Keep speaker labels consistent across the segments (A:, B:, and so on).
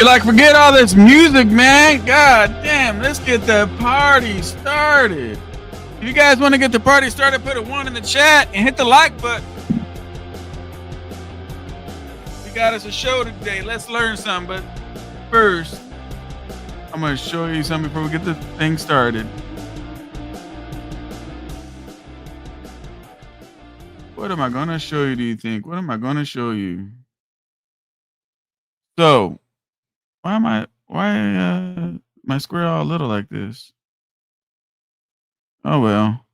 A: Like, forget all this music, man. God damn, let's get the party started. If you guys want to get the party started, put a 1 in the chat and hit the like button. We got us a show today. Let's learn something. But first, I'm going to show you something before we get the thing started. What am I going to show you, do you think? What am I going to show you? So, why my square all little like this? Oh well.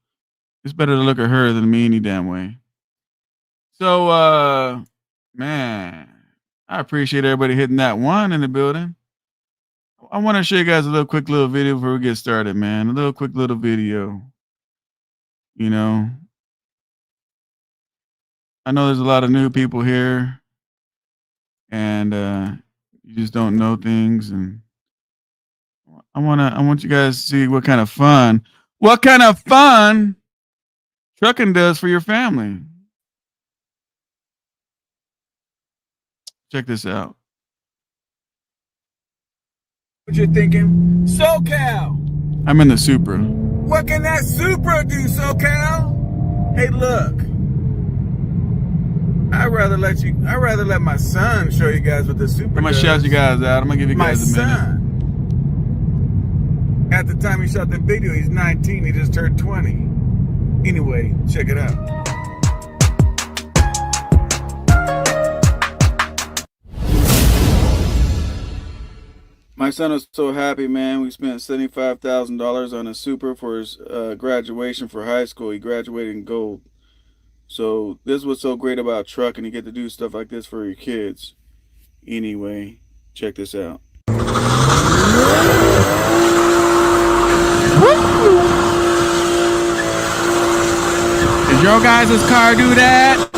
A: It's better to look at her than me any damn way. So man, I appreciate everybody hitting that 1 in the building. I want to show you guys a little quick little video before we get started, man. A little quick little video. You know, I know there's a lot of new people here and you just don't know things, and I want you guys to see what kind of fun trucking does for your family. Check this out.
B: What you're thinking? SoCal.
A: I'm in the Supra.
B: What can that Supra do, SoCal? Hey, look. I'd rather let my son show you guys what the Supra
A: I'm gonna
B: does.
A: shout you guys out. I'm gonna give you guys a minute.
B: My son. At the time he shot the video, he's 19. He just turned 20. Anyway, check it out.
A: My son is so happy, man. We spent $75,000 on a Supra for his graduation for high school. He graduated in gold. So this is what's so great about trucking. You get to do stuff like this for your kids. Anyway, check this out. Did your guys' car do that?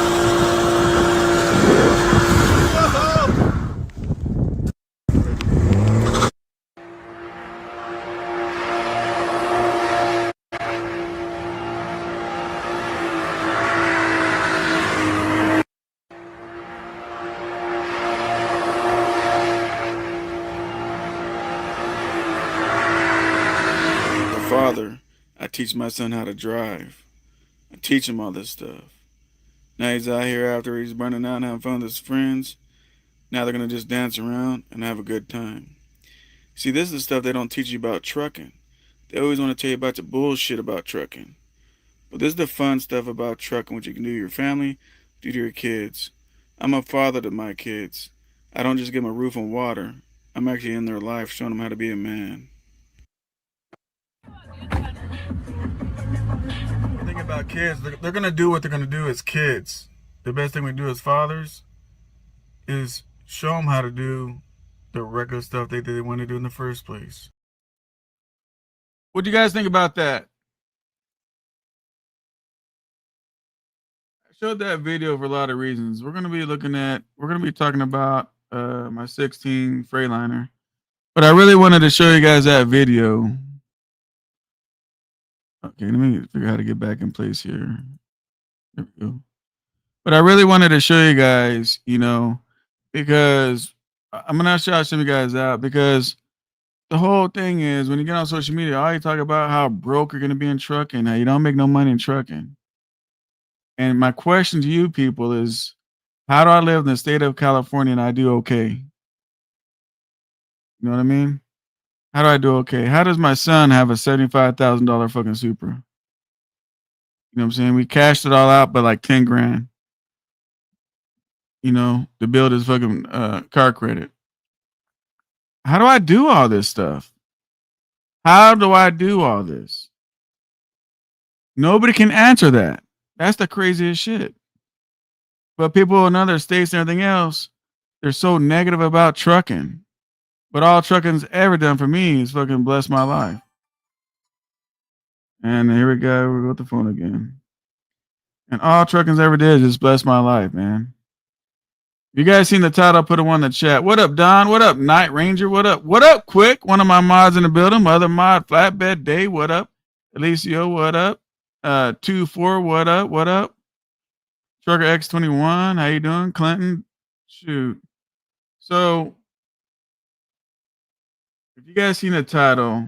A: Father, I teach my son how to drive. I teach him all this stuff. Now he's out here after he's burning out and having fun with his friends. Now they're going to just dance around and have a good time. See, this is the stuff they don't teach you about trucking. They always want to tell you about the bullshit about trucking. But this is the fun stuff about trucking, what you can do to your family, do to your kids. I'm a father to my kids. I don't just give them a roof and water. I'm actually in their life showing them how to be a man. The thing about kids, they're going to do what they're going to do as kids. The best thing we do as fathers is show them how to do the regular stuff they want to do in the first place. What do you guys think about that? I showed that video for a lot of reasons. We're going to be talking about my 16 Freightliner. But I really wanted to show you guys that video. Okay, let me figure out how to get back in place here. There we go. But I really wanted to show you guys, because I'm going to shout some of you guys out, because the whole thing is when you get on social media, all you talk about how broke you're going to be in trucking, how you don't make no money in trucking. And my question to you people is, how do I live in the state of California and I do okay? You know what I mean? How do I do okay? How does my son have a $75,000 fucking Supra? You know what I'm saying? We cashed it all out, but like 10 grand. To build his fucking car credit. How do I do all this stuff? How do I do all this? Nobody can answer that. That's the craziest shit. But people in other states and everything else, they're so negative about trucking. But all trucking's ever done for me is fucking bless my life. And here we go. We got the phone again. And all trucking's ever did is just bless my life, man. You guys seen the title? Put a 1 in the chat. What up, Don? What up, Night Ranger? What up? What up, Quick? One of my mods in the building. My other mod, Flatbed Day. What up? Alicio, what up? 2-4, what up? What up? Trucker X21, how you doing? Clinton, shoot. So If you guys seen the title,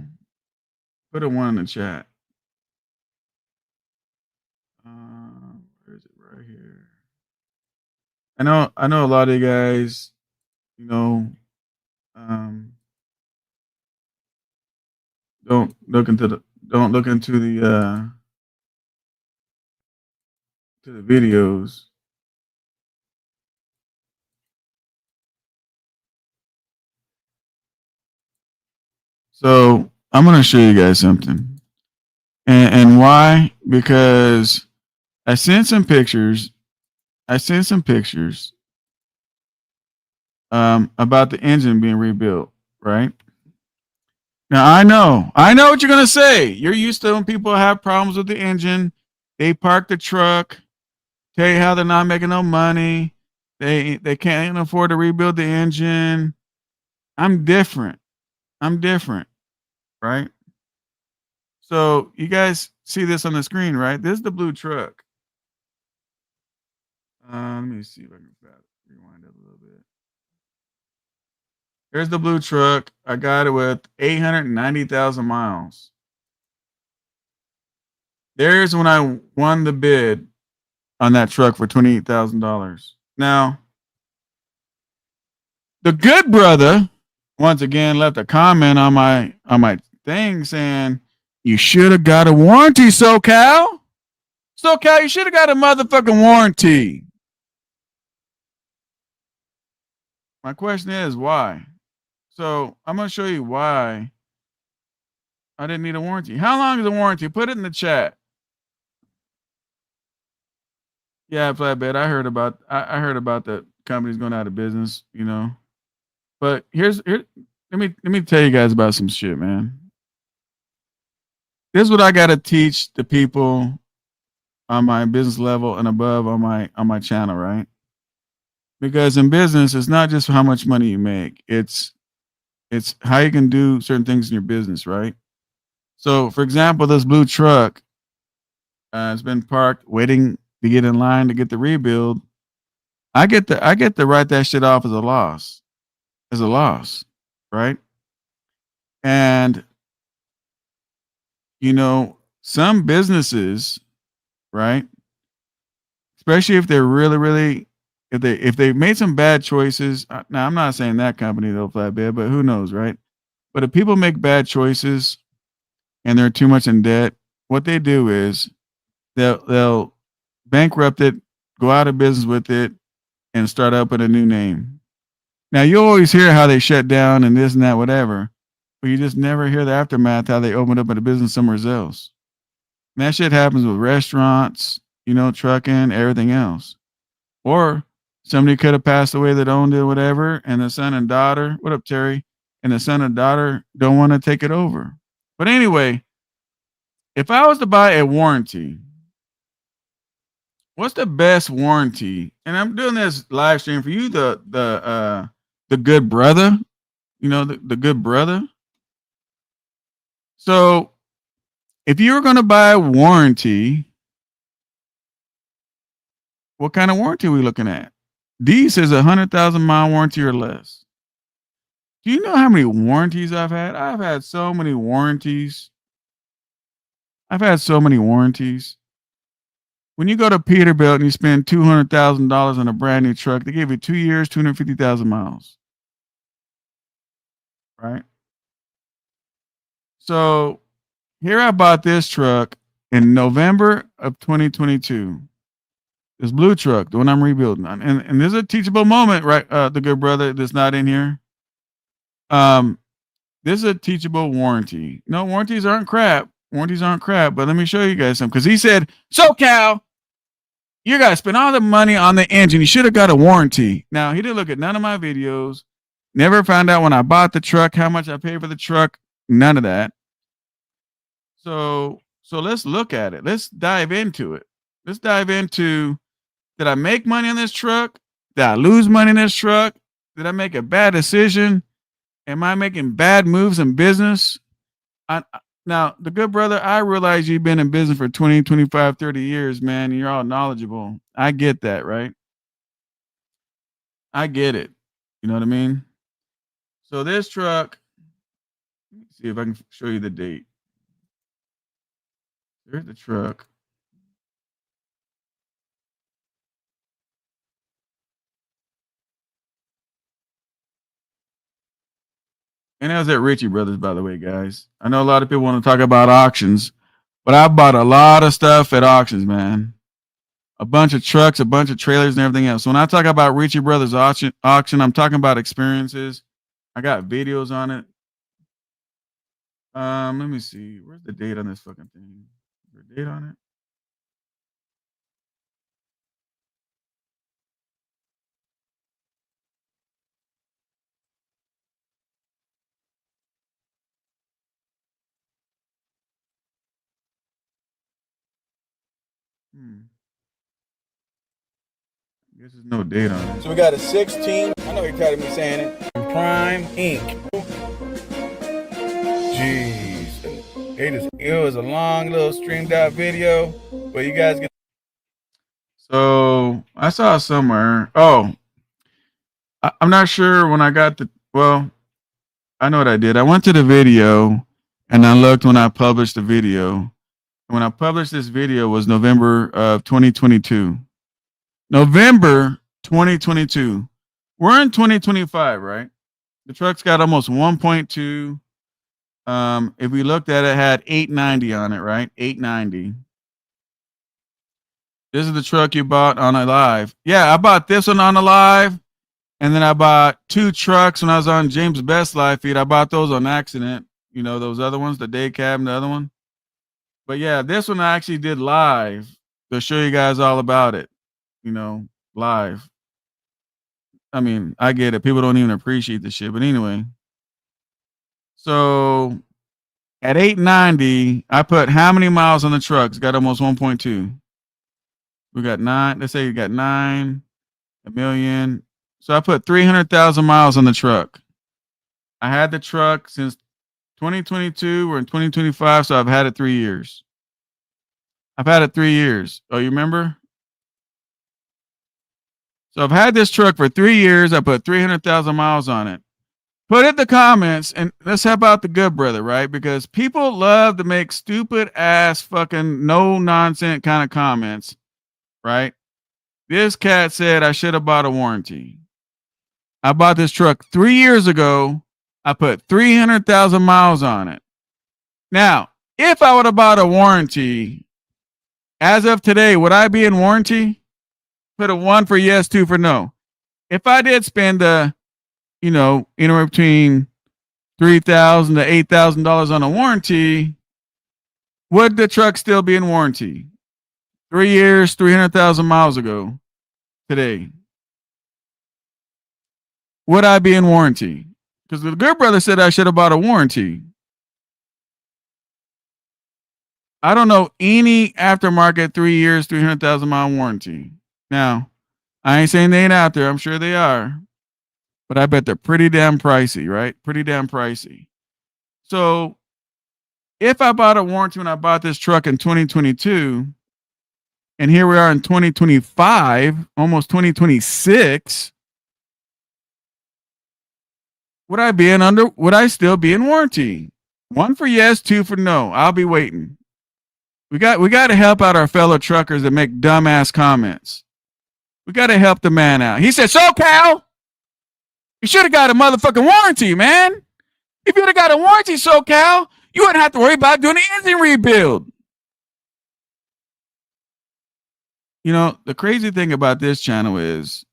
A: put a 1 in the chat. Where is it? Right here. I know a lot of you guys, you know, don't look into the to the videos. So I'm gonna show you guys something, and why? Because I sent some pictures. About the engine being rebuilt. Right now, I know what you're gonna say. You're used to when people have problems with the engine, they park the truck, tell you how they're not making no money, they can't afford to rebuild the engine. I'm different. Right? So you guys see this on the screen, right? This is the blue truck. Let me see if I can rewind it a little bit. Here's the blue truck. I got it with 890,000 miles. There's when I won the bid on that truck for $28,000. Now, the good brother once again left a comment on my thing saying, "You should have got a warranty, SoCal. SoCal, you should have got a motherfucking warranty." My question is why? So I'm gonna show you why I didn't need a warranty. How long is the warranty? Put it in the chat. Yeah, flatbed. I heard about the companies going out of business, you know. But here let me tell you guys about some shit, man. This is what I gotta teach the people on my business level and above on my channel, right? Because in business, it's not just how much money you make. It's how you can do certain things in your business, right? So, for example, this blue truck has been parked, waiting to get in line to get the rebuild. I get to write that shit off as a loss, right? And you know, some businesses, right? Especially if they're really if they made some bad choices. Now, I'm not saying that company though, flatbed, but who knows, right? But if people make bad choices and they're too much in debt, what they do is they'll bankrupt it, go out of business with it, and start up with a new name. Now you always hear how they shut down and this and that, whatever, but you just never hear the aftermath how they opened up a business somewhere else. And that shit happens with restaurants, you know, trucking, everything else. Or somebody could have passed away that owned it, whatever, and the son and daughter, what up, Terry? And the son and daughter don't want to take it over. But anyway, if I was to buy a warranty, what's the best warranty? And I'm doing this live stream for you, the good brother, you know, the good brother. So if you were going to buy a warranty, what kind of warranty are we looking at? D says 100,000 mile warranty or less. Do you know how many warranties I've had? I've had so many warranties. When you go to Peterbilt and you spend $200,000 on a brand new truck, they give you 2 years, 250,000 miles. Right? So here I bought this truck in November of 2022. This blue truck, the one I'm rebuilding on. And there's a teachable moment, right? The good brother that's not in here. This is a teachable warranty. No, warranties aren't crap. But let me show you guys some. Because he said, SoCal, you got to spend all the money on the engine. You should have got a warranty. Now, he didn't look at none of my videos. Never found out when I bought the truck how much I paid for the truck. None of that. So let's look at it. Let's dive into it. Let's dive into, did I make money on this truck? Did I lose money in this truck? Did I make a bad decision? Am I making bad moves in business? Now, the good brother, I realize you've been in business for 20, 25, 30 years, man, and you're all knowledgeable. I get that, right? I get it. You know what I mean? So this truck see if I can show you the date. There's the truck. And that was at Ritchie Brothers, by the way, guys. I know a lot of people want to talk about auctions, but I bought a lot of stuff at auctions, man. A bunch of trucks, a bunch of trailers, and everything else. So when I talk about Ritchie Brothers auction, I'm talking about experiences. I got videos on it. Let me see. Where's the date on this fucking thing? Is there a date on it? I guess there's no date on it. So we got a 16. I know you're tired of me saying it. Prime Inc. Jeez. It was a long little streamed out video, but you guys get. So I saw it somewhere. Oh, I'm not sure when I got the. Well, I know what I did. I went to the video and I looked when I published the video. When I published this video was November of 2022. November 2022. We're in 2025, right? The truck's got almost 1.2. If we looked at it, had 890 on it, right? 890. This is the truck you bought on a live. Yeah, I bought this one on a live, and then I bought 2 trucks when I was on James Best live feed. I bought those on accident. You know, those other ones, the day cab and the other one. But yeah, this one I actually did live to show you guys all about it. You know, live. I mean, I get it. People don't even appreciate the shit. But anyway. So at 890, I put how many miles on the truck? It's got almost 1.2. We got 9. Let's say you got 9, a million. So I put 300,000 miles on the truck. I had the truck since 2022. We're in 2025, so I've had it 3 years. I've had it 3 years. Oh, you remember? So I've had this truck for 3 years. I put 300,000 miles on it. Put it in the comments and let's help out the good brother, right? Because people love to make stupid ass fucking no nonsense kind of comments, right? This cat said I should have bought a warranty. I bought this truck 3 years ago. I put 300,000 miles on it. Now, if I would have bought a warranty, as of today, would I be in warranty? Put a 1 for yes, 2 for no. If I did spend anywhere between $3,000 to $8,000 on a warranty, would the truck still be in warranty? 3 years, 300,000 miles ago, today. Would I be in warranty? Because the good brother said I should have bought a warranty. I don't know any aftermarket 3 years, 300,000 mile warranty. Now, I ain't saying they ain't out there. I'm sure they are. But I bet they're pretty damn pricey, right? Pretty damn pricey. So if I bought a warranty when I bought this truck in 2022, and here we are in 2025, almost 2026, would I still be in warranty? 1 for yes, 2 for no. I'll be waiting. We got to help out our fellow truckers that make dumbass comments. We got to help the man out. He said, "So Cal, you should have got a motherfucking warranty, man. If you would have got a warranty, SoCal, you wouldn't have to worry about doing the engine rebuild." You know, the crazy thing about this channel is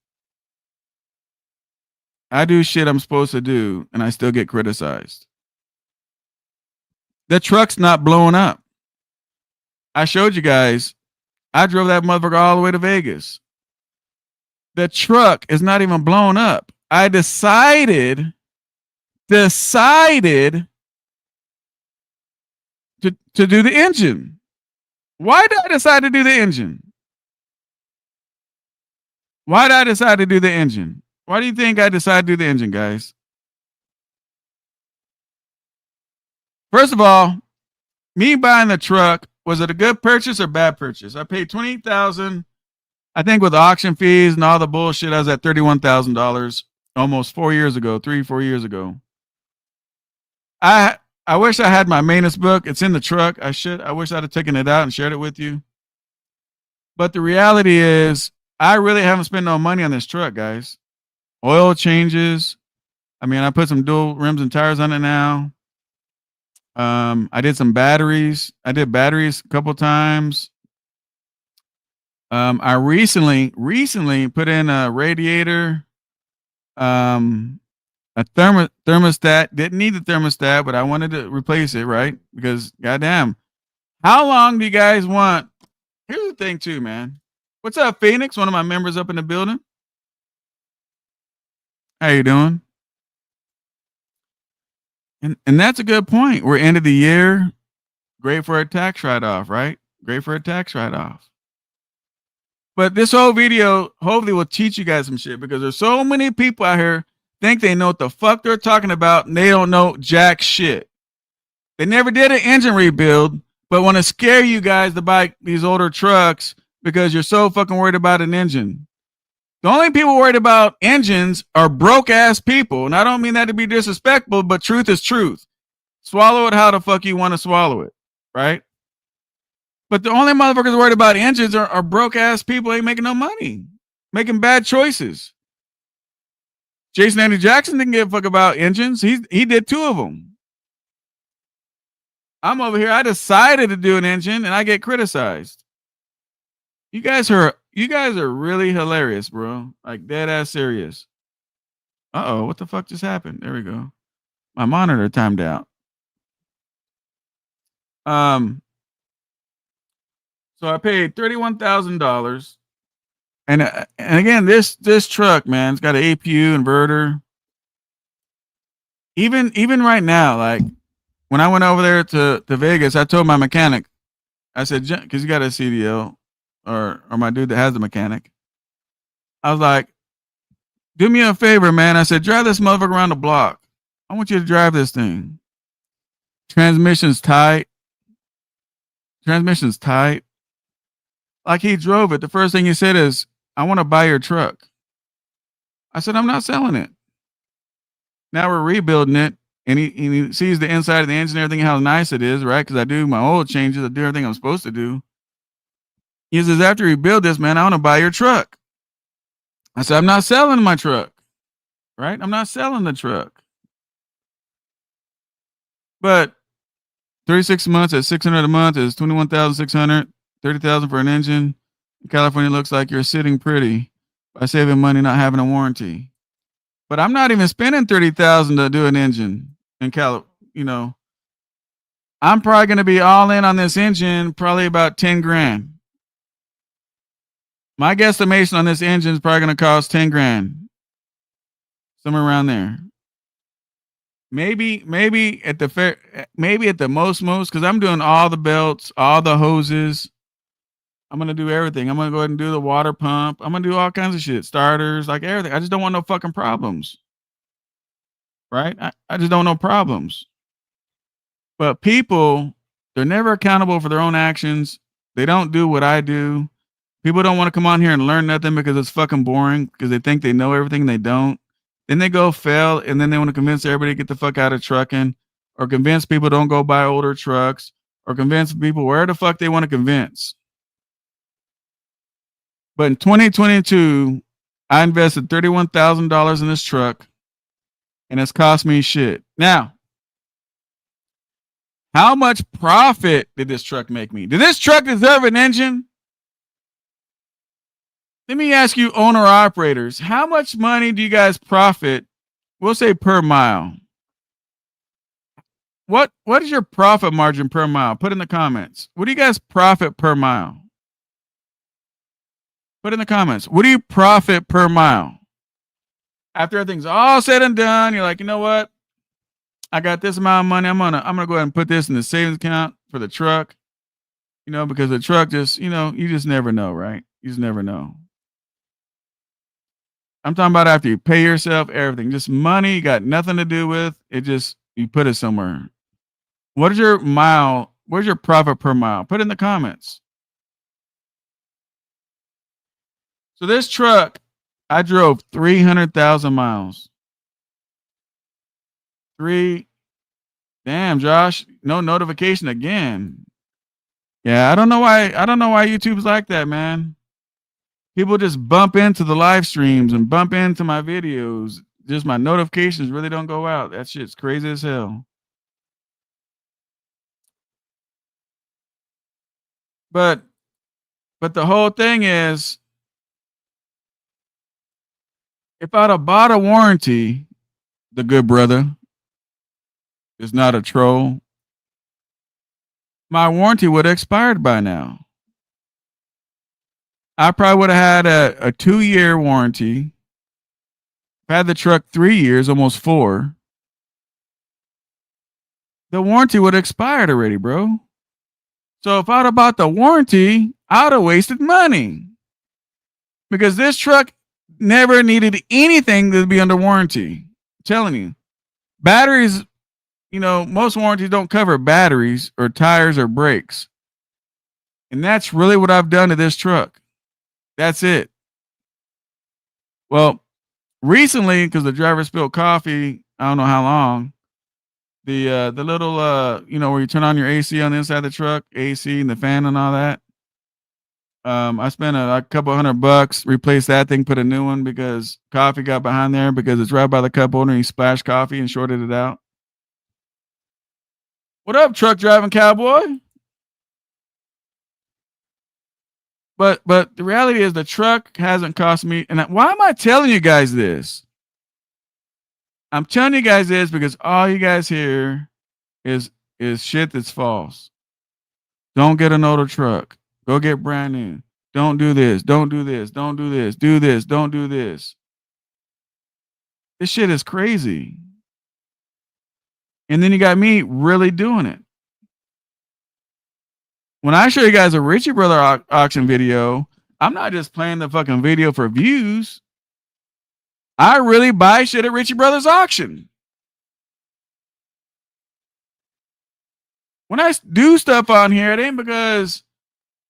A: I do shit I'm supposed to do, and I still get criticized. The truck's not blowing up. I showed you guys, I drove that motherfucker all the way to Vegas. The truck is not even blown up. I decided to do the engine. Why did I decide to do the engine? Why did I decide to do the engine? Why do you think I decided to do the engine, guys? First of all, me buying the truck, was it a good purchase or bad purchase? I paid $28,000. I think with auction fees and all the bullshit, I was at $31,000 almost 4 years ago, 3-4 years ago. I I wish I had my maintenance book. It's in the truck. I wish I'd have taken it out and shared it with you. But the reality is, I really haven't spent no money on this truck, guys. Oil changes. I mean, I put some dual rims and tires on it now. I did some batteries. I did batteries a couple times. I recently put in a radiator, a thermostat. Didn't need the thermostat, but I wanted to replace it, right? Because goddamn, how long do you guys want? Here's the thing, too, man. What's up, Phoenix? One of my members up in the building. How you doing? And that's a good point. We're end of the year. Great for a tax write-off, right? Great for a tax write-off. But this whole video hopefully will teach you guys some shit, because there's so many people out here think they know what the fuck they're talking about, and they don't know jack shit. They never did an engine rebuild, but want to scare you guys to buy these older trucks because you're so fucking worried about an engine. The only people worried about engines are broke ass people. And I don't mean that to be disrespectful, but truth is truth. Swallow it how the fuck you want to swallow it, right? But the only motherfuckers worried about engines are broke ass people ain't making no money, making bad choices. Jason Andy Jackson didn't give a fuck about engines. He did 2 of them. I'm over here. I decided to do an engine and I get criticized. You guys are really hilarious, bro. Like dead ass serious. Uh-oh, what the fuck just happened? There we go. My monitor timed out. So I paid $31,000. And again, this truck, man, it's got an APU inverter. Even right now, like when I went over there to Vegas, I told my mechanic, I said, because you got a CDL, or my dude that has the mechanic. I was like, do me a favor, man. I said, drive this motherfucker around the block. I want you to drive this thing. Transmission's tight. Like he drove it. The first thing he said is, I want to buy your truck. I said, I'm not selling it. Now we're rebuilding it. And he sees the inside of the engine, everything, how nice it is, right? Because I do my oil changes. I do everything I'm supposed to do. He says, after you build this, man, I want to buy your truck. I said, I'm not selling my truck, right? I'm not selling the truck. But 36 months at $600 a month is $21,600, $30,000 for an engine. In California, looks like you're sitting pretty by saving money, not having a warranty. But I'm not even spending $30,000 to do an engine in California. I'm probably going to be all in on this engine, probably about 10 grand. My guesstimation on this engine is probably going to cost 10 grand. Somewhere around there. Maybe at the most, because I'm doing all the belts, all the hoses. I'm going to do everything. I'm going to go ahead and do the water pump. I'm going to do all kinds of shit. Starters, like everything. I just don't want no fucking problems. Right? I just don't want no problems. But people, they're never accountable for their own actions. They don't do what I do. People don't want to come on here and learn nothing because it's fucking boring, because they think they know everything and they don't. Then they go fail, and then they want to convince everybody to get the fuck out of trucking, or convince people don't go buy older trucks, or convince people where the fuck they want to convince. But in 2022, I invested $31,000 in this truck, and it's cost me shit. Now, how much profit did this truck make me? Did this truck deserve an engine? Let me ask you, owner operators, how much money do you guys profit? We'll say per mile. What is your profit margin per mile? Put in the comments. What do you guys profit per mile? Put in the comments. What do you profit per mile? After everything's all said and done, you're like, you know what? I got this amount of money. I'm gonna go ahead and put this in the savings account for the truck. Because the truck just, you just never know, right? You just never know. I'm talking about after you pay yourself, everything, just money you got nothing to do with it. Just, you put it somewhere. What is your mile? Where's your profit per mile? Put it in the comments. So this truck, I drove 300,000 miles. Damn, Josh, no notification again. Yeah, I don't know why YouTube's like that, man. People just bump into the live streams and bump into my videos. Just my notifications really don't go out. That shit's crazy as hell. But the whole thing is, if I'd have bought a warranty, the good brother is not a troll, my warranty would have expired by now. I probably would have had a 2-year warranty. I've had the truck 3 years, almost 4. The warranty would have expired already, bro. So if I'd have bought the warranty, I'd have wasted money. Because this truck never needed anything to be under warranty. I'm telling you. Batteries, most warranties don't cover batteries or tires or brakes. And that's really what I've done to this truck. That's it. Well, recently, because the driver spilled coffee, I don't know how long, the little where you turn on your AC on the inside of the truck, AC and the fan and all that. I spent a couple $100, replaced that thing, put a new one because coffee got behind there because it's right by the cup holder. And he splashed coffee and shorted it out. What up, truck driving cowboy? But the reality is the truck hasn't cost me. And why am I telling you guys this? I'm telling you guys this because all you guys hear is shit that's false. Don't get an older truck. Go get brand new. Don't do this. Don't do this. Don't do this. Do this. Don't do this. This shit is crazy. And then you got me really doing it. When I show you guys a Ritchie Brother auction video, I'm not just playing the fucking video for views. I really buy shit at Ritchie Brothers auction. When I do stuff on here, it ain't because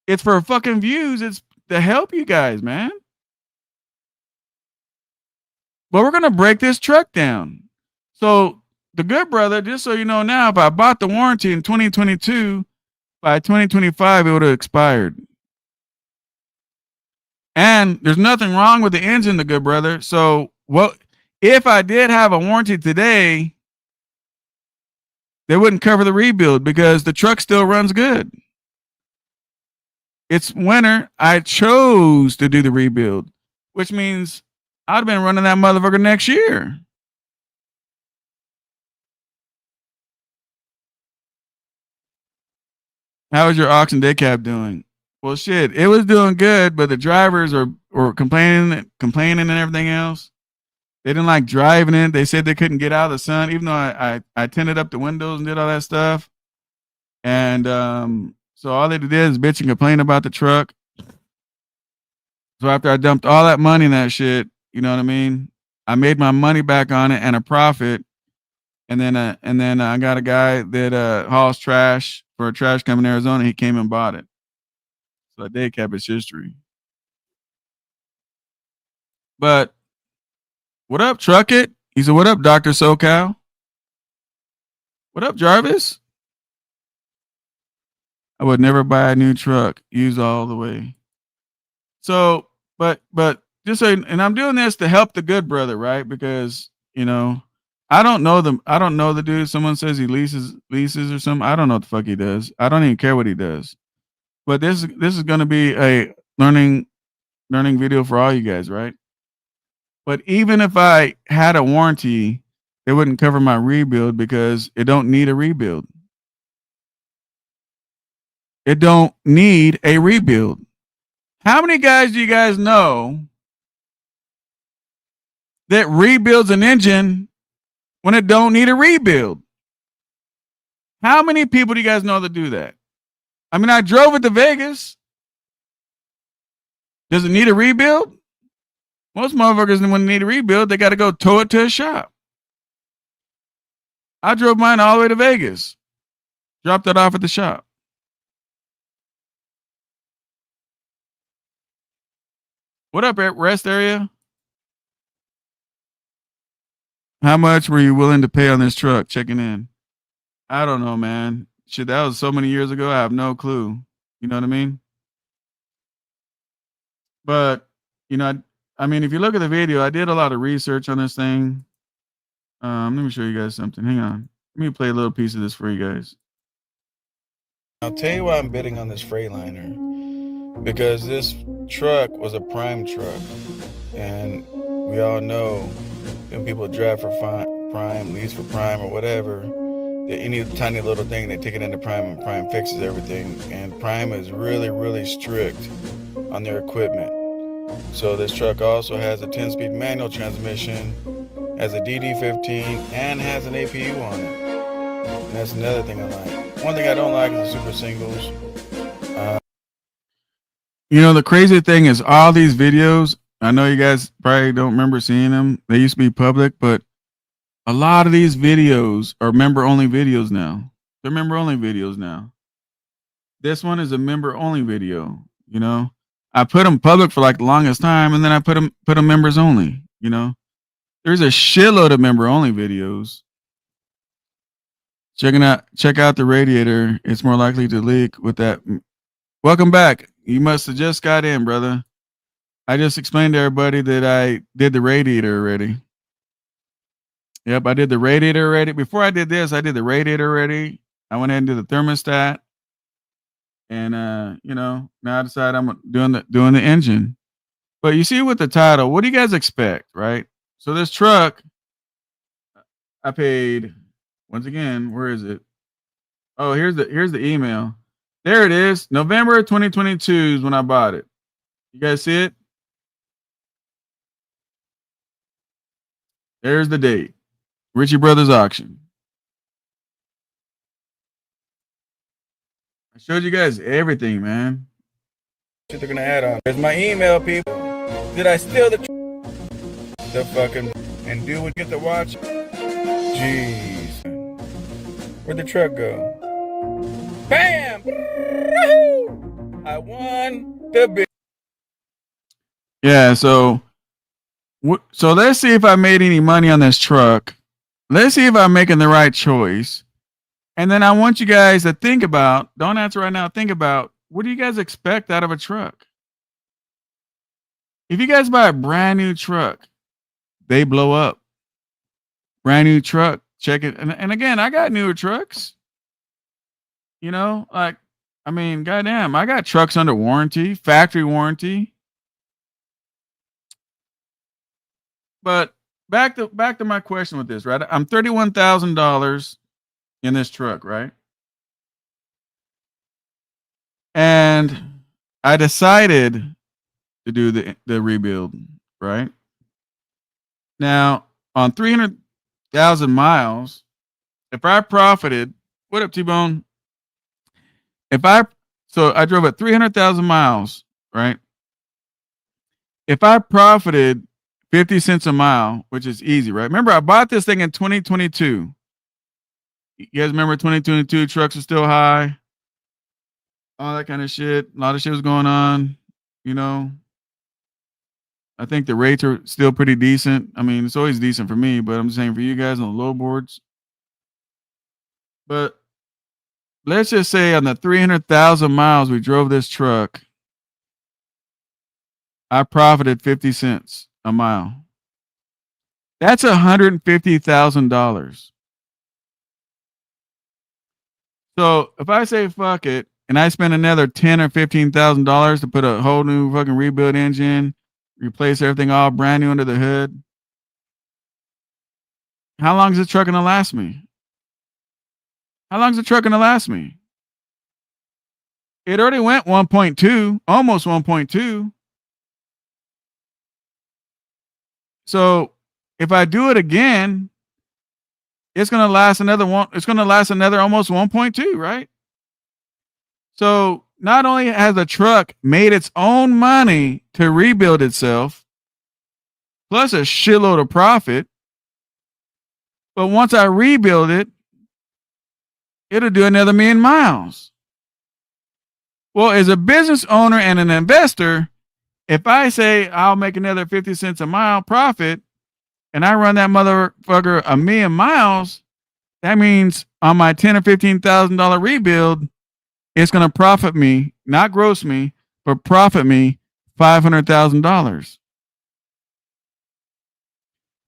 A: it's for fucking views. It's to help you guys, man. But we're going to break this truck down. So the good brother, just so you know now, if I bought the warranty in 2022, by 2025, it would have expired. And there's nothing wrong with the engine, the good brother. So what if I did have a warranty today, they wouldn't cover the rebuild because the truck still runs good. It's winter. I chose to do the rebuild, which means I'd have been running that motherfucker next year. How is your auction day cab doing? Well, shit, it was doing good, but the drivers were complaining and everything else. They didn't like driving it. They said they couldn't get out of the sun, even though I tinted up the windows and did all that stuff. And so all they did is bitch and complain about the truck. So after I dumped all that money in that shit, you know what I mean? I made my money back on it and a profit. And then I got a guy that hauls trash for a trash company in Arizona. He came and bought it. So that day cab is history. But what up, Truck It? He said, what up, Dr. SoCal? What up, Jarvis? I would never buy a new truck, used all the way. So, but just so, and I'm doing this to help the good brother, right? Because, I don't know them. I don't know the dude. Someone says he leases or something. I don't know what the fuck he does. I don't even care what he does. But this is going to be a learning video for all you guys, right? But even if I had a warranty, it wouldn't cover my rebuild because it don't need a rebuild. It don't need a rebuild. How many guys do you guys know that rebuilds an engine when it don't need a rebuild? How many people do you guys know that do that? I mean, I drove it to Vegas. Does it need a rebuild? Most motherfuckers, when they need a rebuild, they got to go tow it to a shop. I drove mine all the way to Vegas. Dropped it off at the shop. What up, rest area? How much were you willing to pay on this truck? Checking in. I don't know, man. Shit, that was so many years ago. I have no clue. You know what I mean? But you know, I mean, if you look at the video, I did a lot of research on this thing. Let me show you guys something. Hang on. Let me play a little piece of this for you guys.
B: I'll tell you why I'm bidding on this Freightliner. Because this truck was a prime truck. And we all know when people drive for prime, lease for prime or whatever, any tiny little thing, they take it into prime and prime fixes everything. And prime is really, really strict on their equipment. So this truck also has a 10-speed manual transmission, has a DD15, and has an APU on it. And that's another thing I like. One thing I don't like is the super singles.
A: You know, the crazy thing is all these videos, I know you guys probably don't remember seeing them. They used to be public, but a lot of these videos are member-only videos now. They're member-only videos now. This one is a member-only video, you know. I put them public for like the longest time, and then I put them members only, you know. There's a shitload of member-only videos. Check out the radiator. It's more likely to leak with that. Welcome back. You must have just got in, brother. I just explained to everybody that I did the radiator already. Yep, I did the radiator already. Before I did this, I did the radiator already. I went ahead and did the thermostat. And you know, now I decided I'm doing the engine. But you see with the title, what do you guys expect, right? So this truck, I paid, once again, where is it? Oh, here's the email. There it is. November 2022 is when I bought it. You guys see it? There's the date. Ritchie Brothers auction. I showed you guys everything, man.
B: Shit they're gonna add on. There's my email, people. Did I steal the fucking and do what you get to watch? Jeez. Where'd the truck go? Bam! I won the bid.
A: Yeah, so let's see if I made any money on this truck. Let's see if I'm making the right choice. And then I want you guys to think about, don't answer right now, think about, what do you guys expect out of a truck? If you guys buy a brand new truck, they blow up. Brand new truck, check it. And again, I got newer trucks. You know, like, I mean, goddamn, I got trucks under warranty, factory warranty. But back to my question with this, right? I'm $31,000 in this truck, right? And I decided to do the rebuild, right? Now, on 300,000 miles, if I profited, what up, T-Bone? So I drove at 300,000 miles, right? If I profited 50 cents a mile, which is easy, right? Remember, I bought this thing in 2022. You guys remember 2022 trucks are still high, all that kind of shit. A lot of shit was going on, you know. I think the rates are still pretty decent. I mean, it's always decent for me, but I'm saying for you guys on the low boards. But let's just say on the 300,000 miles we drove this truck, I profited 50 cents a mile. That's $150,000. So if I say fuck it and I spend another $10,000 or $15,000 to put a whole new fucking rebuild engine, replace everything all brand new under the hood, how long is this truck gonna last me? How long is the truck gonna last me? It already went 1.2, almost 1.2. So if I do it again, it's gonna last another almost 1.2, right? So not only has the truck made its own money to rebuild itself, plus a shitload of profit, but once I rebuild it, it'll do another million miles. Well, as a business owner and an investor, if I say I'll make another 50 cents a mile profit and I run that motherfucker a million miles, that means on my $10,000 or $15,000 rebuild, it's going to profit me, not gross me, but profit me $500,000.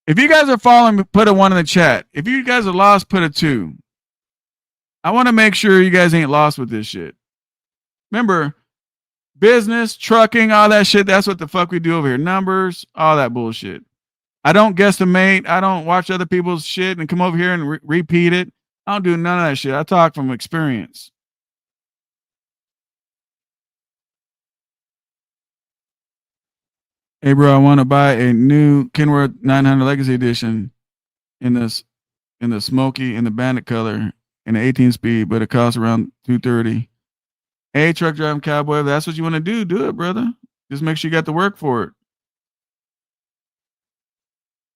A: If you guys are following, put a 1 in the chat. If you guys are lost, put a 2. I want to make sure you guys ain't lost with this shit. Remember, business, trucking, all that shit, that's what the fuck we do over here. Numbers, all that bullshit. I don't guesstimate. I don't watch other people's shit and come over here and repeat it. I don't do none of that shit. I talk from experience. Hey, bro, I want to buy a new Kenworth 900 Legacy Edition in the smoky and the bandit color in the 18 speed, but it costs around $230. Hey, truck driving cowboy, if that's what you want to do it, brother. Just make sure you got the work for it.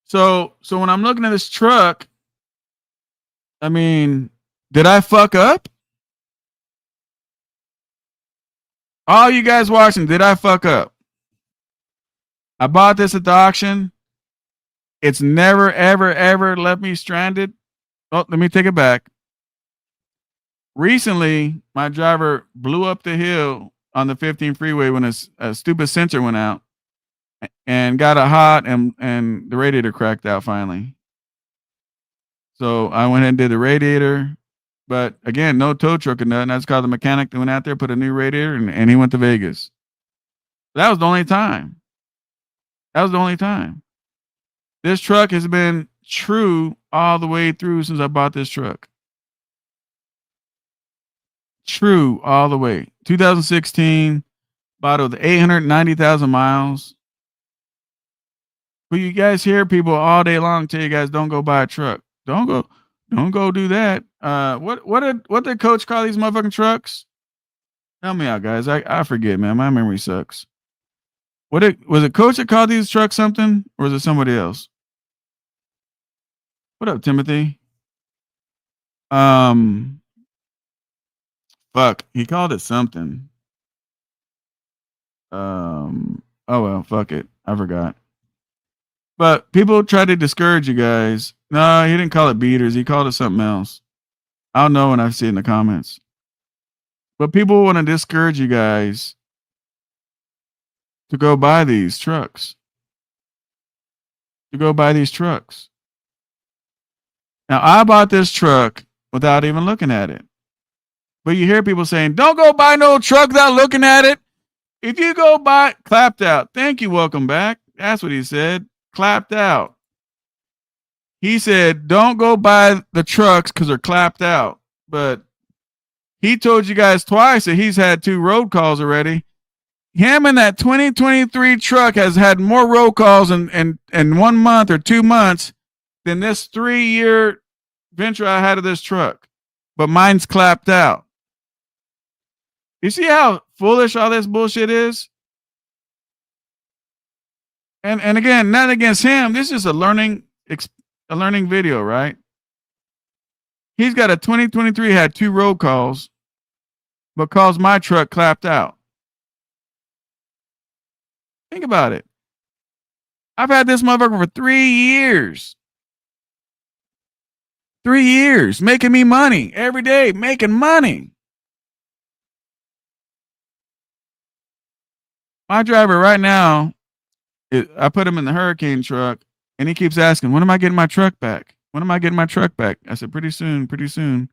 A: So when I'm looking at this truck, I mean, did I fuck up? All you guys watching, did I fuck up? I bought this at the auction. It's never, ever, ever left me stranded. Oh, let me take it back. Recently, my driver blew up the hill on the 15 freeway when a stupid sensor went out and got it hot and the radiator cracked out finally. So I went and did the radiator. But again, no tow truck or nothing. I just called the mechanic that went out there, put a new radiator, and he went to Vegas. That was the only time. This truck has been true all the way through since I bought this truck. True all the way. 2016, bought it with 890,000 miles. But you guys hear people all day long tell you guys don't go buy a truck. Don't go do that. What did coach call these motherfucking trucks? Help me out, guys. I forget, man. My memory sucks. Was it coach that called these trucks something, or was it somebody else? What up, Timothy? Fuck. He called it something. Oh well, fuck it. I forgot. But people try to discourage you guys. No, he didn't call it beaters. He called it something else. I'll know when I see it in the comments. But people want to discourage you guys to go buy these trucks. Now, I bought this truck without even looking at it. But you hear people saying, don't go buy no truck without looking at it. If you go buy, clapped out. Thank you, welcome back. That's what he said. Clapped out. He said, don't go buy the trucks because they're clapped out. But he told you guys twice that he's had 2 road calls already. Him and that 2023 truck has had more road calls in 1 month or 2 months than this 3-year venture I had of this truck. But mine's clapped out. You see how foolish all this bullshit is? And again, not against him. This is a learning video, right? He's got a 2023 had 2 road calls, but calls my truck clapped out. Think about it. I've had this motherfucker for 3 years. 3 years, making me money every day, making money. My driver right now, I put him in the Hurricane truck, and he keeps asking, when am I getting my truck back? I said, pretty soon.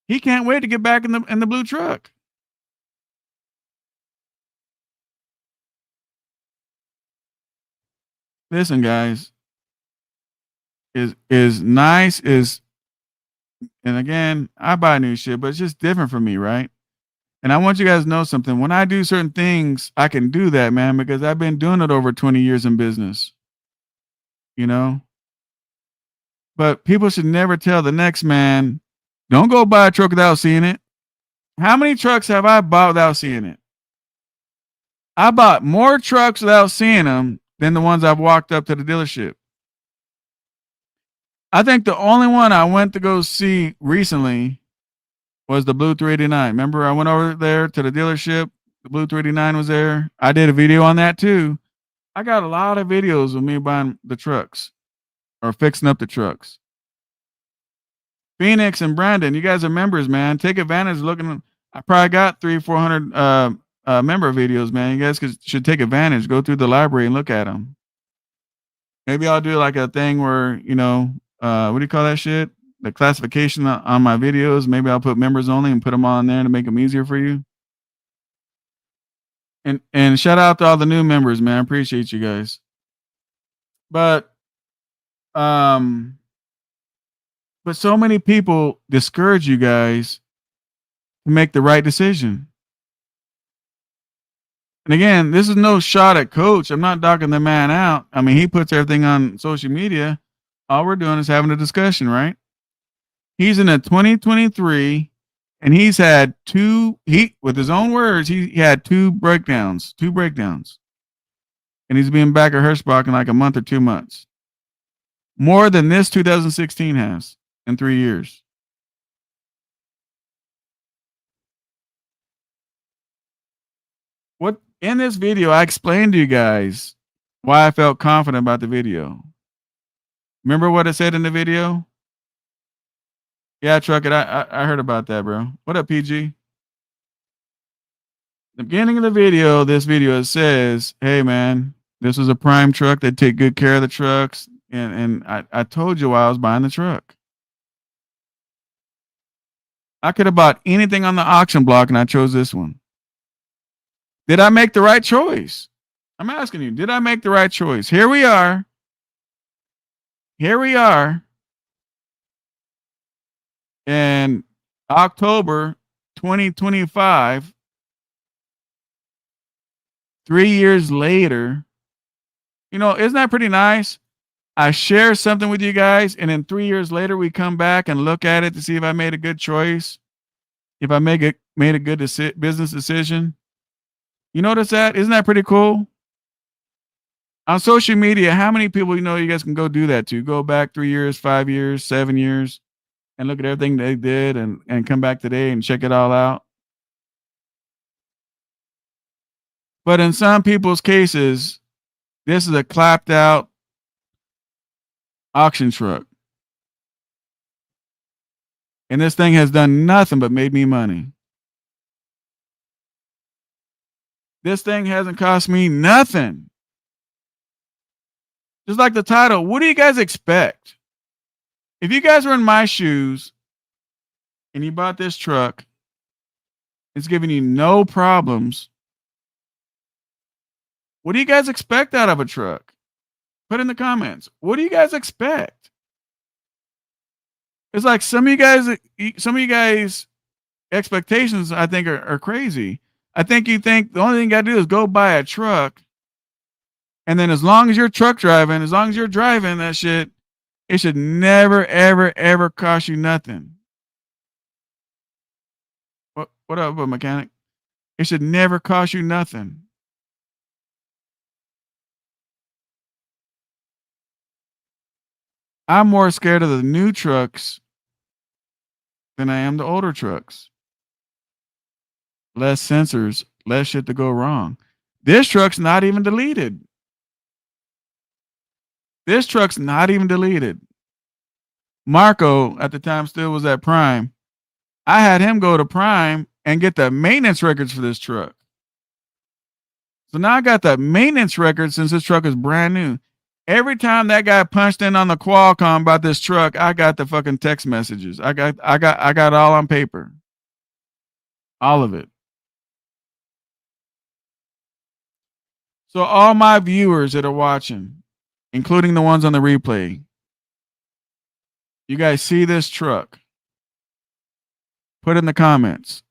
A: He can't wait to get back in the blue truck. Listen, guys, is nice, and again, I buy new shit, but it's just different for me, right? And I want you guys to know something. When I do certain things, I can do that, man, because I've been doing it over 20 years in business. You know? But people should never tell the next man, don't go buy a truck without seeing it. How many trucks have I bought without seeing it? I bought more trucks without seeing them than the ones I've walked up to the dealership. I think the only one I went to go see recently was the Blue 389. Remember, I went over there to the dealership. The Blue 389 was there. I did a video on that too. I got a lot of videos of me buying the trucks or fixing up the trucks. Phoenix and Brandon, you guys are members, man. Take advantage of looking. I probably got 300-400 member videos, man. You guys should take advantage. Go through the library and look at them. Maybe I'll do like a thing where, what do you call that shit? The classification on my videos. Maybe I'll put members only and put them on there to make them easier for you. And shout out to all the new members, man. I appreciate you guys. But so many people discourage you guys to make the right decision. And again, this is no shot at Coach. I'm not dogging the man out. I mean, he puts everything on social media. All we're doing is having a discussion, right? He's in a 2023, and he's had with his own words, he had two breakdowns. And he's being back at Hirschbach in like a month or 2 months. More than this 2016 has in 3 years. What in this video, I explained to you guys why I felt confident about the video. Remember what I said in the video? Yeah, Truck It. I heard about that, bro. What up, PG? The beginning of the video, this video, it says, hey, man, this was a prime truck. They take good care of the trucks. And I told you why I was buying the truck. I could have bought anything on the auction block, and I chose this one. Did I make the right choice? I'm asking you, did I make the right choice? Here we are. In October 2025, 3 years later, isn't that pretty nice? I share something with you guys, and then 3 years later, we come back and look at it to see if I made a good choice, if I made a good business decision. You notice that? Isn't that pretty cool? On social media, how many people you guys can go do that to? Go back 3 years, 5 years, 7 years, and look at everything they did and come back today and check it all out. But in some people's cases, this is a clapped out auction truck. And this thing has done nothing but made me money. This thing hasn't cost me nothing. Just like the title, what do you guys expect? If you guys were in my shoes and you bought this truck, it's giving you no problems. What do you guys expect out of a truck? Put in the comments. What do you guys expect? It's like some of you guys' expectations, I think, are crazy. I think you think the only thing you got to do is go buy a truck. And then as long as you're driving that shit, it should never, ever, ever cost you nothing. What up, mechanic? It should never cost you nothing. I'm more scared of the new trucks than I am the older trucks. Less sensors, less shit to go wrong. This truck's not even deleted. Marco at the time still was at Prime. I had him go to Prime and get the maintenance records for this truck. So now I got the maintenance records since this truck is brand new. Every time that guy punched in on the Qualcomm about this truck, I got the fucking text messages. I got all on paper. All of it. So all my viewers that are watching, including the ones on the replay, you guys see this truck? Put in the comments.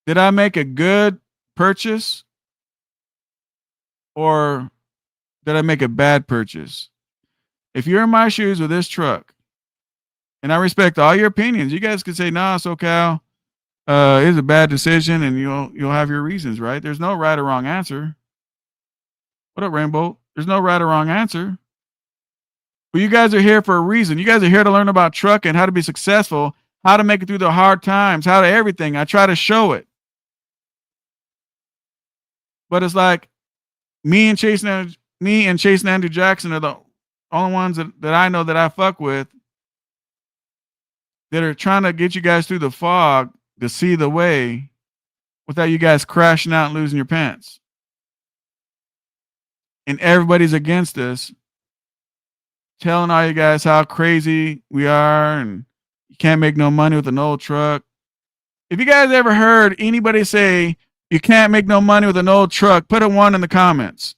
A: Did I make a good purchase? Or did I make a bad purchase? If you're in my shoes with this truck, and I respect all your opinions, you guys could say, nah, SoCal, it's a bad decision, and you'll have your reasons, right? There's no right or wrong answer. What up, Rainbow? There's no right or wrong answer. But you guys are here for a reason. You guys are here to learn about trucking, how to be successful, how to make it through the hard times, how to everything. I try to show it. But it's like me and Chase and Andrew Jackson are the only ones that I know that I fuck with. that are trying to get you guys through the fog to see the way without you guys crashing out and losing your pants. And everybody's against us, telling all you guys how crazy we are and you can't make no money with an old truck. If you guys ever heard anybody say you can't make no money with an old truck, put a 1 in the comments.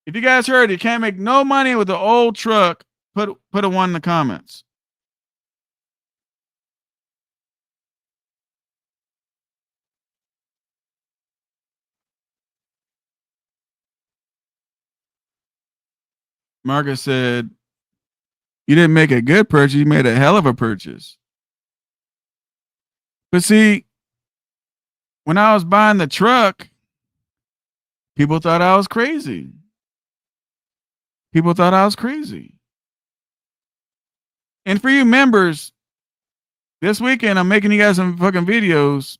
A: If you guys heard you can't make no money with an old truck, put a 1 in the comments. Marcus said, you didn't make a good purchase, you made a hell of a purchase. But see, when I was buying the truck, people thought I was crazy. People thought I was crazy. And for you members, this weekend I'm making you guys some fucking videos.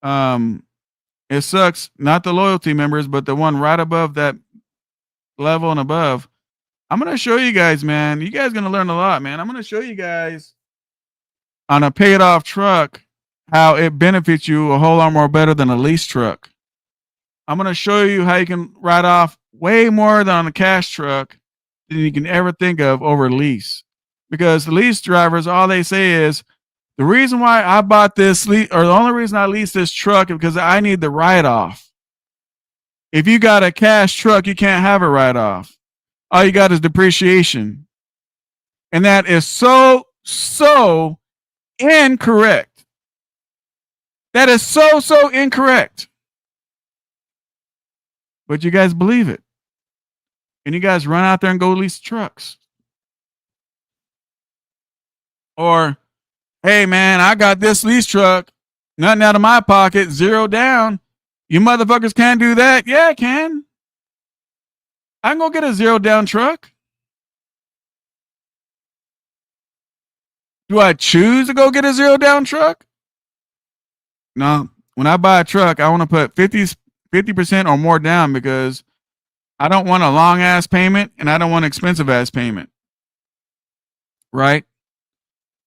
A: It sucks, not the loyalty members, but the one right above that level and above. I'm gonna show you guys, man. You guys gonna learn a lot, man. I'm gonna show you guys on a paid off truck how it benefits you a whole lot more better than a lease truck. I'm gonna show you how you can write off way more than on a cash truck than you can ever think of over lease. Because the lease drivers, all they say is, the reason why I bought this lease, or the only reason I leased this truck is because I need the write-off. If you got a cash truck, you can't have a write-off. All you got is depreciation. And that is so incorrect. That is so incorrect. But you guys believe it. And you guys run out there and go lease trucks. Or, hey man, I got this lease truck, nothing out of my pocket, 0 down. You motherfuckers can't do that. Yeah, I can. I can go get a 0 down truck. Do I choose to go get a 0 down truck? No. When I buy a truck, I want to put 50% or more down because I don't want a long ass payment and I don't want an expensive ass payment. Right?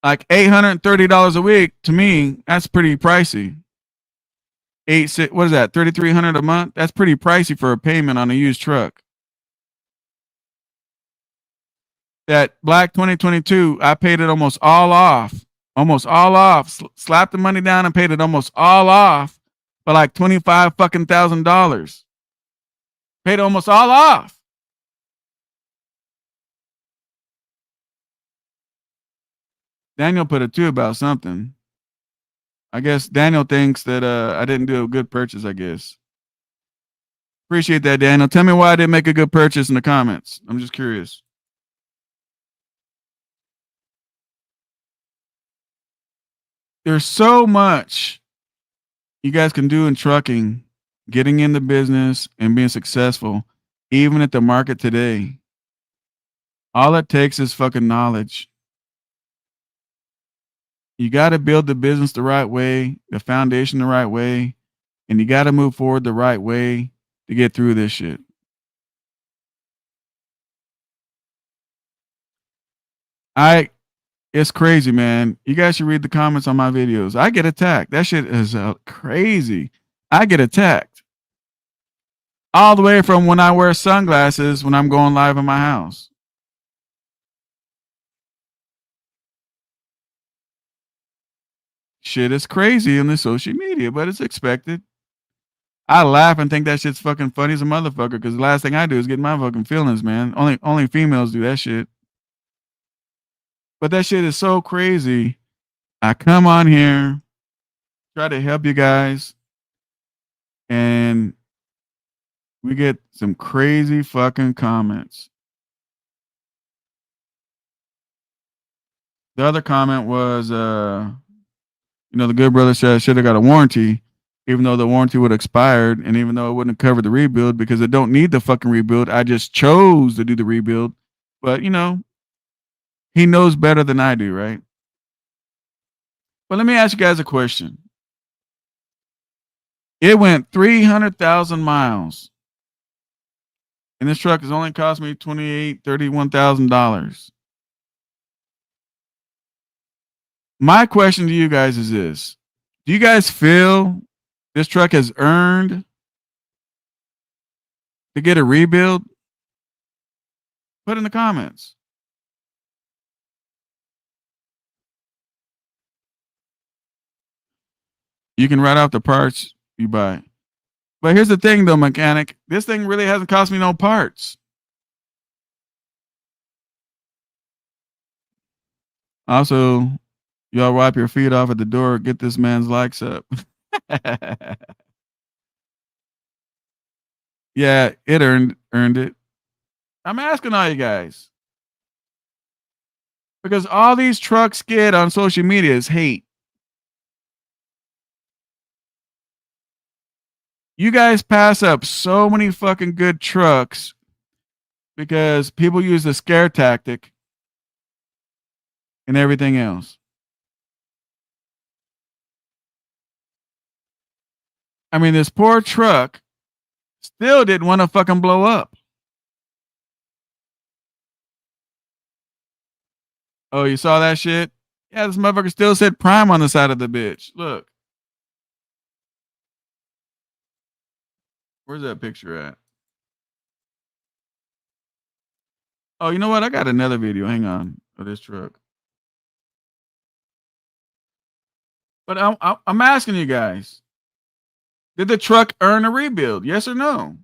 A: Like $830 a week, to me, that's pretty pricey. What is that? $3,300 a month? That's pretty pricey for a payment on a used truck. That black 2022, I paid it almost all off. Slapped the money down and paid it almost all off for like $25,000. Paid almost all off. Daniel put a 2 about something. I guess Daniel thinks that I didn't do a good purchase, I guess. Appreciate that, Daniel. Tell me why I didn't make a good purchase in the comments. I'm just curious. There's so much you guys can do in trucking, getting in the business and being successful, even at the market today. All it takes is fucking knowledge. You got to build the business the right way, the foundation the right way, and you got to move forward the right way to get through this shit. It's crazy, man. You guys should read the comments on my videos. I get attacked. That shit is crazy. I get attacked. All the way from when I wear sunglasses when I'm going live in my house. Shit is crazy on the social media, but it's expected. I laugh and think that shit's fucking funny as a motherfucker because the last thing I do is get my fucking feelings, man. Only females do that shit. But that shit is so crazy. I come on here, try to help you guys, and we get some crazy fucking comments. The other comment was, the good brother said I should have got a warranty, even though the warranty would have expired, and even though it wouldn't have covered the rebuild because it don't need the fucking rebuild. I just chose to do the rebuild. But, he knows better than I do, right? But let me ask you guys a question. It went 300,000 miles. And this truck has only cost me $31,000. My question to you guys is this. Do you guys feel this truck has earned to get a rebuild? Put in the comments. You can write off the parts you buy. But here's the thing, though, mechanic. This thing really hasn't cost me no parts. Also, y'all wipe your feet off at the door. Get this man's likes up. Yeah, it earned it. I'm asking all you guys. Because all these trucks get on social media is hate. You guys pass up so many fucking good trucks because people use the scare tactic and everything else. I mean, this poor truck still didn't want to fucking blow up. Oh, you saw that shit? Yeah, this motherfucker still said Prime on the side of the bitch. Look. Where's that picture at? Oh, you know what? I got another video. Hang on. Of this truck. But I'm asking you guys. Did the truck earn a rebuild? Yes or no?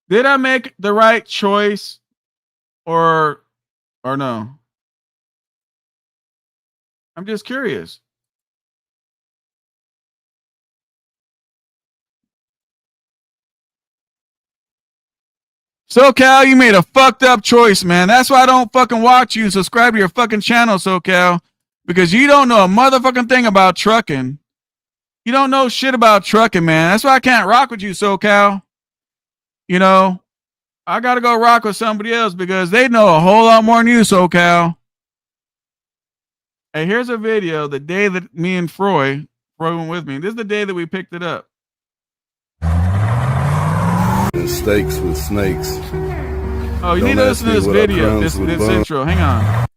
A: Did I make the right choice or no? I'm just curious. SoCal, you made a fucked up choice, man. That's why I don't fucking watch you. Subscribe to your fucking channel, SoCal, because you don't know a motherfucking thing about trucking. You don't know shit about trucking, man. That's why I can't rock with you, SoCal. You know, I got to go rock with somebody else because they know a whole lot more than you, SoCal. Hey, here's a video the day that me and Froy went with me. This is the day that we picked it up.
C: And steaks with snakes.
A: Oh, you need to listen to this video, this intro. Hang on.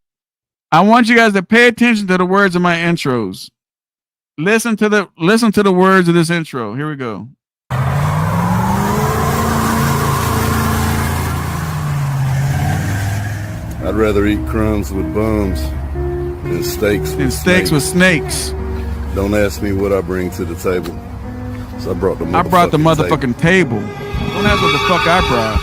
A: I want you guys to pay attention to the words of my intros. Listen to the words of this intro. Here we go.
C: I'd rather eat crumbs with bums than steaks with snakes. Don't ask me what I bring to the table. So I brought the
A: motherfucking table. Don't ask what the fuck I brought.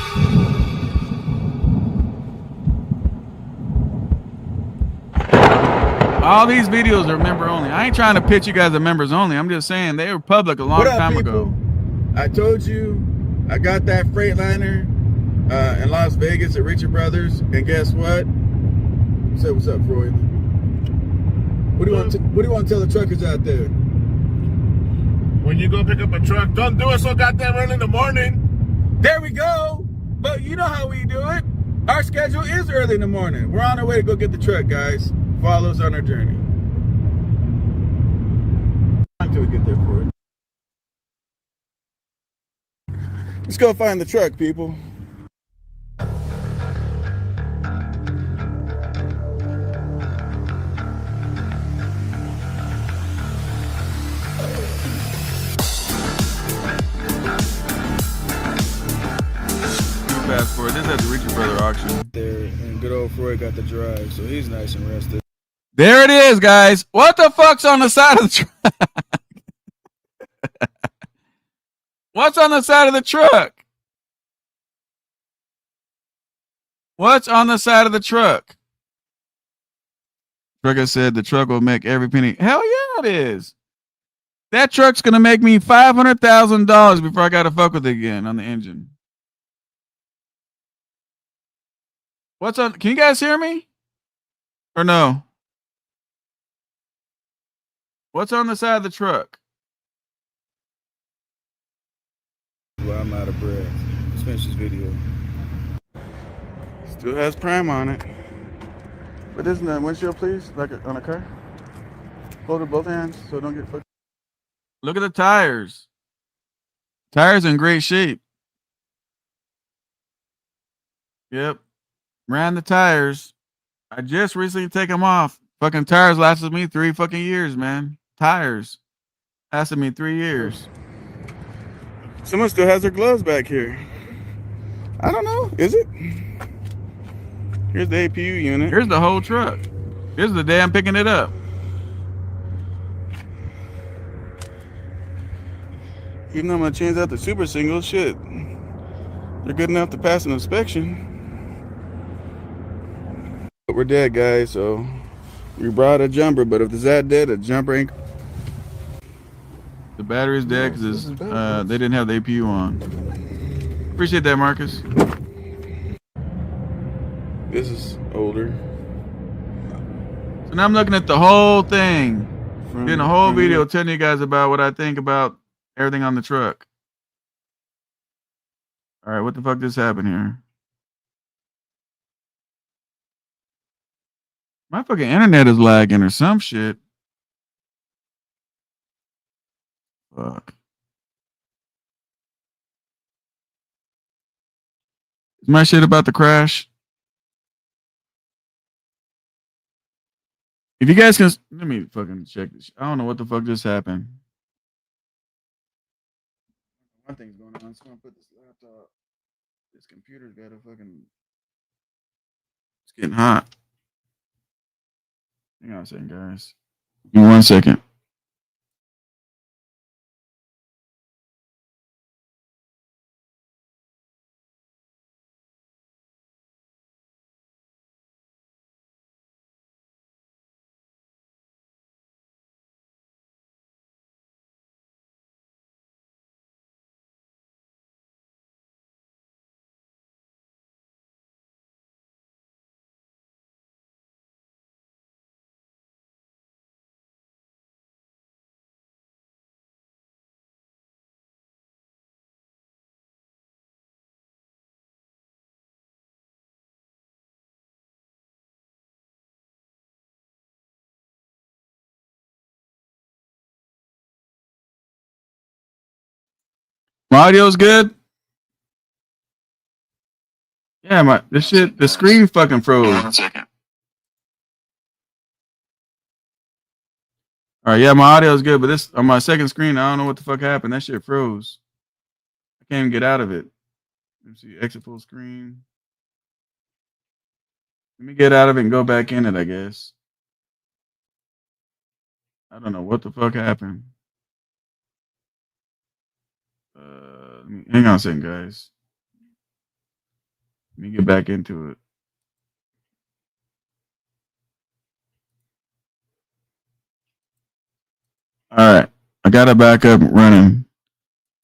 A: All these videos are member only. I ain't trying to pitch you guys as members only. I'm just saying they were public a long time ago.
B: I told you I got that Freightliner in Las Vegas at Richard Brothers, and guess what? Say what's up, Freud. What do you want to tell the truckers out there?
D: When you go pick up a truck, don't do it so goddamn early in the morning.
B: There we go. But you know how we do it. Our schedule is early in the morning. We're on our way to go get the truck, guys. Follow us on our journey. Until we get there, Freud. Let's go find the truck, people.
A: Fast forward. This is at the Richard Brother auction.
B: There, and good old Freud got the drive, so he's nice and rested.
A: There it is, guys. What the fuck's on the side of the truck? What's on the side of the truck? What's on the side of the truck? Trucker said the truck will make every penny. Hell yeah, it is. That truck's gonna make me $500,000 before I gotta fuck with it again on the engine. What's on? Can you guys hear me? Or no? What's on the side of the truck?
B: Well, I'm out of breath. Let's finish this video. Still has Prime on it. But isn't that windshield, please? Like on a car? Hold it with both hands so don't get fucked.
A: Look at the tires. Tires in great shape. Yep. Ran the tires. I just recently take them off Fucking tires lasted me 3 fucking years, man. Tires lasted me 3 years. Someone still has their gloves back here. I don't know. Is it? Here's the APU unit. Here's the whole truck. Here's the day I'm picking it up. Even though I'm gonna change out the super single, shit, they're good enough to pass an inspection. But we're dead, guys, so we brought a jumper, but if it's that dead, a jumper ain't. The battery's dead because they didn't have the APU on. Appreciate that, Marcus. This is older. So now I'm looking at the whole thing. Doing a whole video telling you guys about what I think about everything on the truck. All right, what the fuck just happened here? My fucking internet is lagging or some shit. Fuck. Is my shit about to crash? If you guys can, let me fucking check this. I don't know what the fuck just happened. One thing's going on. So I'm gonna put this laptop. This computer's got a fucking. It's getting hot. Hang on a second, guys. Give me 1 second. My audio's good. Yeah, the screen fucking froze. 1 second. All right, yeah, my audio's good, but this on my second screen, I don't know what the fuck happened. That shit froze. I can't even get out of it. Let me see, exit full screen. Let me get out of it and go back in it, I guess. I don't know what the fuck happened. Hang on a second, guys. Let me get back into it. All right, I got it back up and running.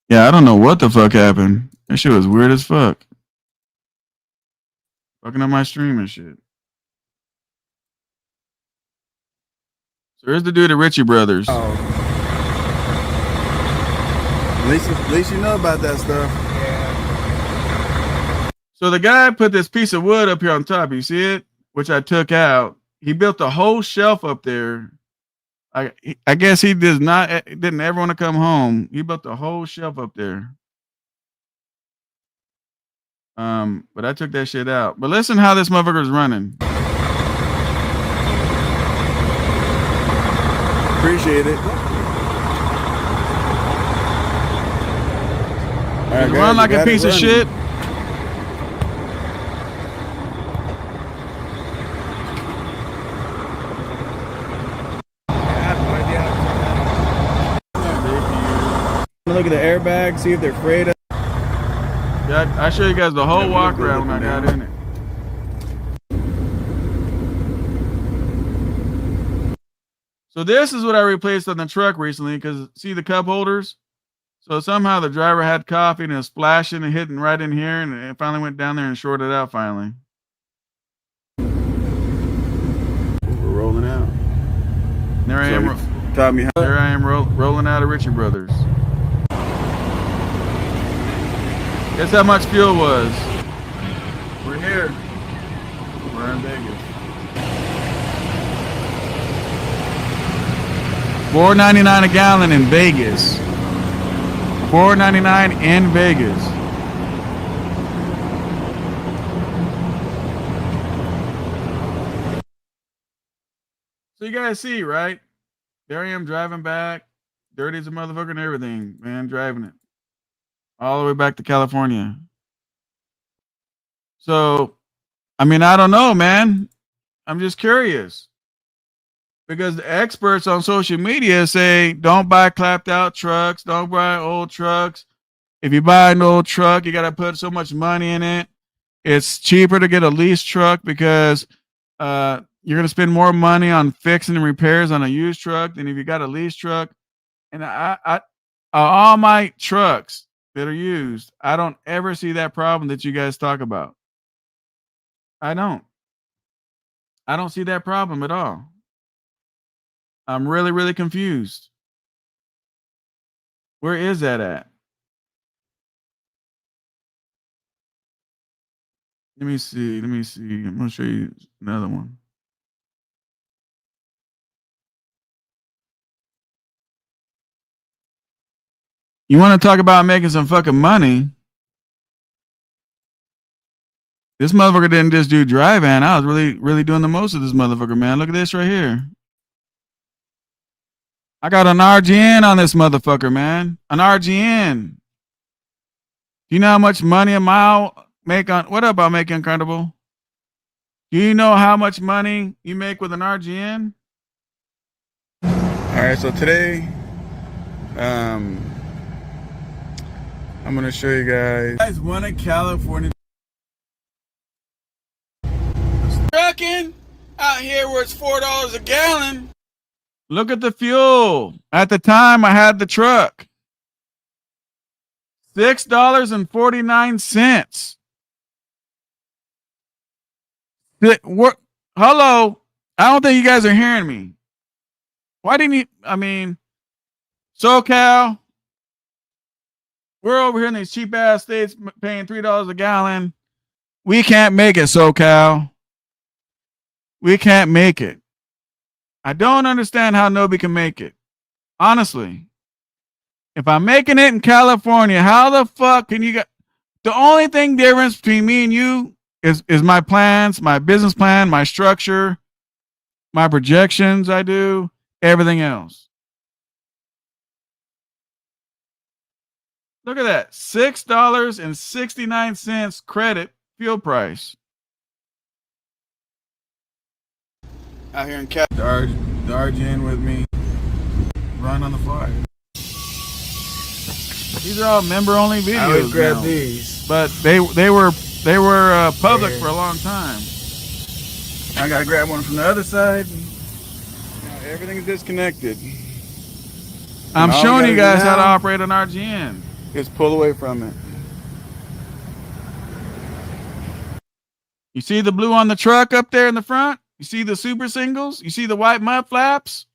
A: Yeah, I don't know what the fuck happened. That shit was weird as fuck. Fucking up my stream and shit. So here's the dude at Ritchie Brothers.
B: Oh. At least you know about that stuff.
A: Yeah. So the guy put this piece of wood up here on top. You see it? Which I took out. He built a whole shelf up there. I guess he didn't ever want to come home. He built a whole shelf up there. But I took that shit out. But listen how this motherfucker's running.
B: Appreciate it.
A: Right, guys, run like a piece of shit.
B: Look at the airbags, see if they're frayed.
A: Yeah, I show you guys the whole walk around when I got in it. So this is what I replaced on the truck recently, because see the cup holders? So somehow the driver had coffee and it was splashing and hitting right in here, and it finally went down there and shorted out finally.
B: We're rolling out.
A: There I am.
B: Taught me how.
A: There I am rolling out of Ritchie Brothers. Guess how much fuel was? We're here. We're in Vegas. $4.99 a gallon in Vegas. $4.99 in Vegas. So you guys see, right? There I am driving back, dirty as a motherfucker and everything, man, driving it all the way back to California. So, I mean, I don't know, man. I'm just curious. Because the experts on social media say don't buy clapped out trucks, don't buy old trucks. If you buy an old truck, you got to put so much money in it. It's cheaper to get a leased truck because you're going to spend more money on fixing and repairs on a used truck than if you got a leased truck. And I all my trucks that are used, I don't ever see that problem that you guys talk about. I don't see that problem at all. I'm really, really confused. Where is that at? Let me see. I'm going to show you another one. You want to talk about making some fucking money? This motherfucker didn't just do dry van. I was really, really doing the most of this motherfucker, man. Look at this right here. I got an RGN on this motherfucker, man. An RGN. Do you know how much money a mile make on? What up, I'll make incredible? Do you know how much money you make with an RGN? All right, so today, I'm gonna show you guys one in California. Trucking out here where it's $4 a gallon. Look at the fuel. At the time I had the truck. $6.49. Hello. I don't think you guys are hearing me. Why didn't you? I mean, SoCal. We're over here in these cheap ass states paying $3 a gallon. We can't make it, SoCal. We can't make it. I don't understand how nobody can make it. Honestly. If I'm making it in California, how the fuck can you get the only thing difference between me and you is my plans, my business plan, my structure, my projections I do, everything else. Look at that. $6.69 credit fuel price. Out here in Cap, the RGN with me, run on the fly. These are all member-only videos. I always grab these, but they were public for a long time. I gotta grab one from the other side. Everything's disconnected. I'm showing you guys how to operate an RGN. Just pull away from it. You see the blue on the truck up there in the front? You see the super singles? You see the white mud flaps?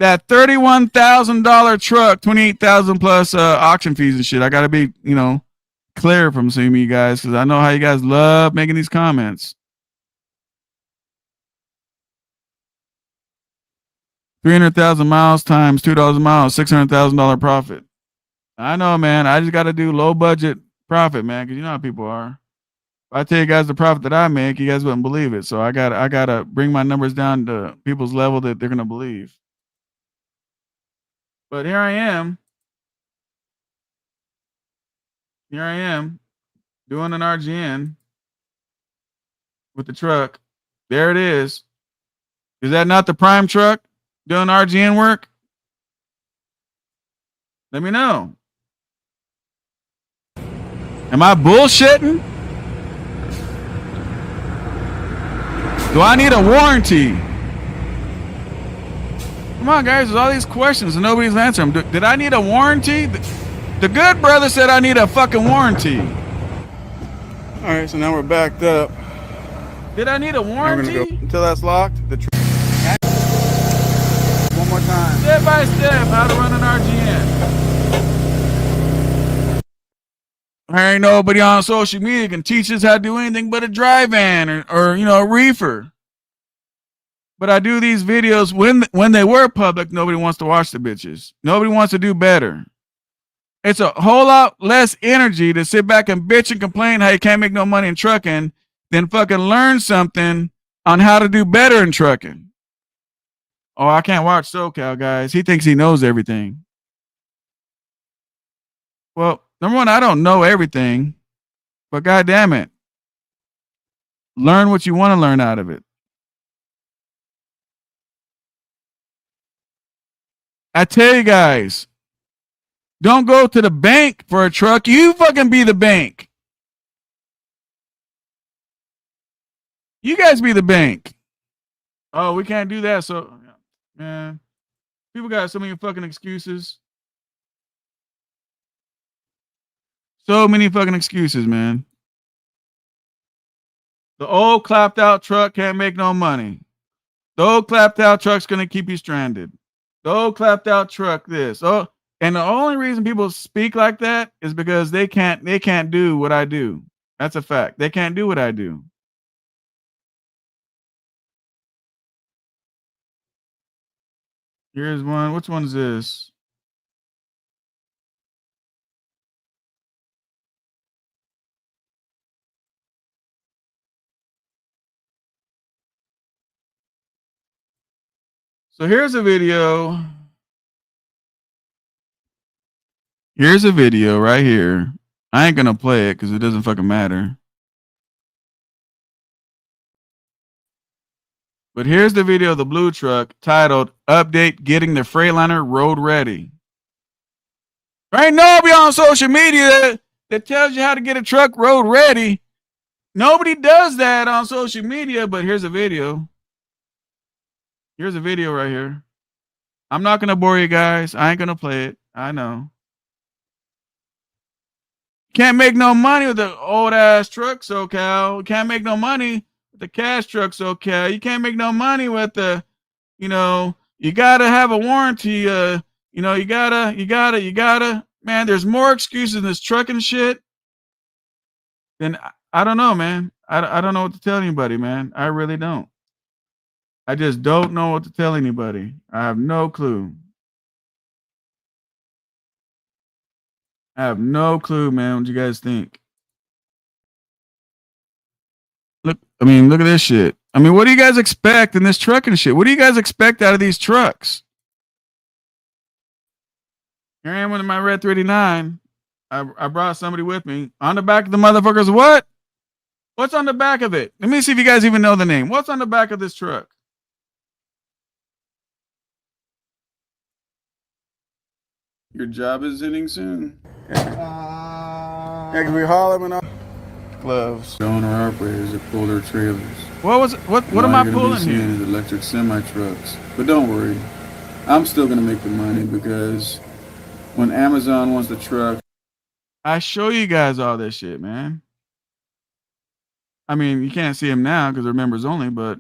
A: That $31,000 truck, $28,000 plus auction fees and shit. I gotta be, clear from seeing you guys because I know how you guys love making these comments. 300,000 miles times $2 a mile, $600,000 profit. I know, man. I just gotta do low budget profit, man, because you know how people are. If I tell you guys the profit that I make, you guys wouldn't believe it. So I gotta bring my numbers down to people's level that they're gonna believe. But here I am. Here I am doing an RGN with the truck. There it is. Is that not the prime truck doing RGN work? Let me know. Am I bullshitting? Do I need a warranty? Come on, guys. There's all these questions and nobody's answering them. Did I need a warranty? The good brother said I need a fucking warranty. All right, so now we're backed up. Did I need a warranty? Go until that's locked. One more time. Step by step, how to run an RGN. There ain't nobody on social media can teach us how to do anything but a dry van or a reefer. But I do these videos when they were public. Nobody wants to watch the bitches. Nobody wants to do better. It's a whole lot less energy to sit back and bitch and complain how you can't make no money in trucking than fucking learn something on how to do better in trucking. Oh, I can't watch SoCal, guys. He thinks he knows everything. Well, number one, I don't know everything, but God damn it, learn what you want to learn out of it. I tell you guys, don't go to the bank for a truck. You fucking be the bank. You guys be the bank. Oh, we can't do that. So, man, people got so many fucking excuses. So many fucking excuses, man. The old clapped out truck can't make no money. The old clapped out truck's gonna keep you stranded. The old clapped out truck this. Oh, and the only reason people speak like that is because they can't do what I do. That's a fact. They can't do what I do. Here's one. Which one is this? So here's a video. Here's a video right here. I ain't gonna play it because it doesn't fucking matter. But here's the video of the blue truck titled "Update Getting the Freightliner Road Ready." Right? Nobody on social media that tells you how to get a truck road ready. Nobody does that on social media, but here's a video. Here's a video right here. I'm not gonna bore you guys. I ain't gonna play it. I know. Can't make no money with the old ass truck, SoCal. Can't make no money with the cash truck, SoCal. You can't make no money with the, you gotta have a warranty. You gotta. Man, there's more excuses in this trucking shit than I don't know, man. I don't know what to tell anybody, man. I really don't. I just don't know what to tell anybody. I have no clue. I have no clue, man. What you guys think? Look at this shit. I mean, what do you guys expect in this trucking shit? What do you guys expect out of these trucks? Here I am with my red 389. I brought somebody with me. On the back of the motherfuckers, what? What's on the back of it? Let me see if you guys even know the name. What's on the back of this truck? Your job is ending soon.
B: Heck, we hollering on gloves.
A: The owner operators that pull their trailers. What am I pulling here? Is electric semi trucks. But don't worry, I'm still gonna make the money because when Amazon wants the truck, I show you guys all this shit, man. I mean, you can't see them now because they're members only, but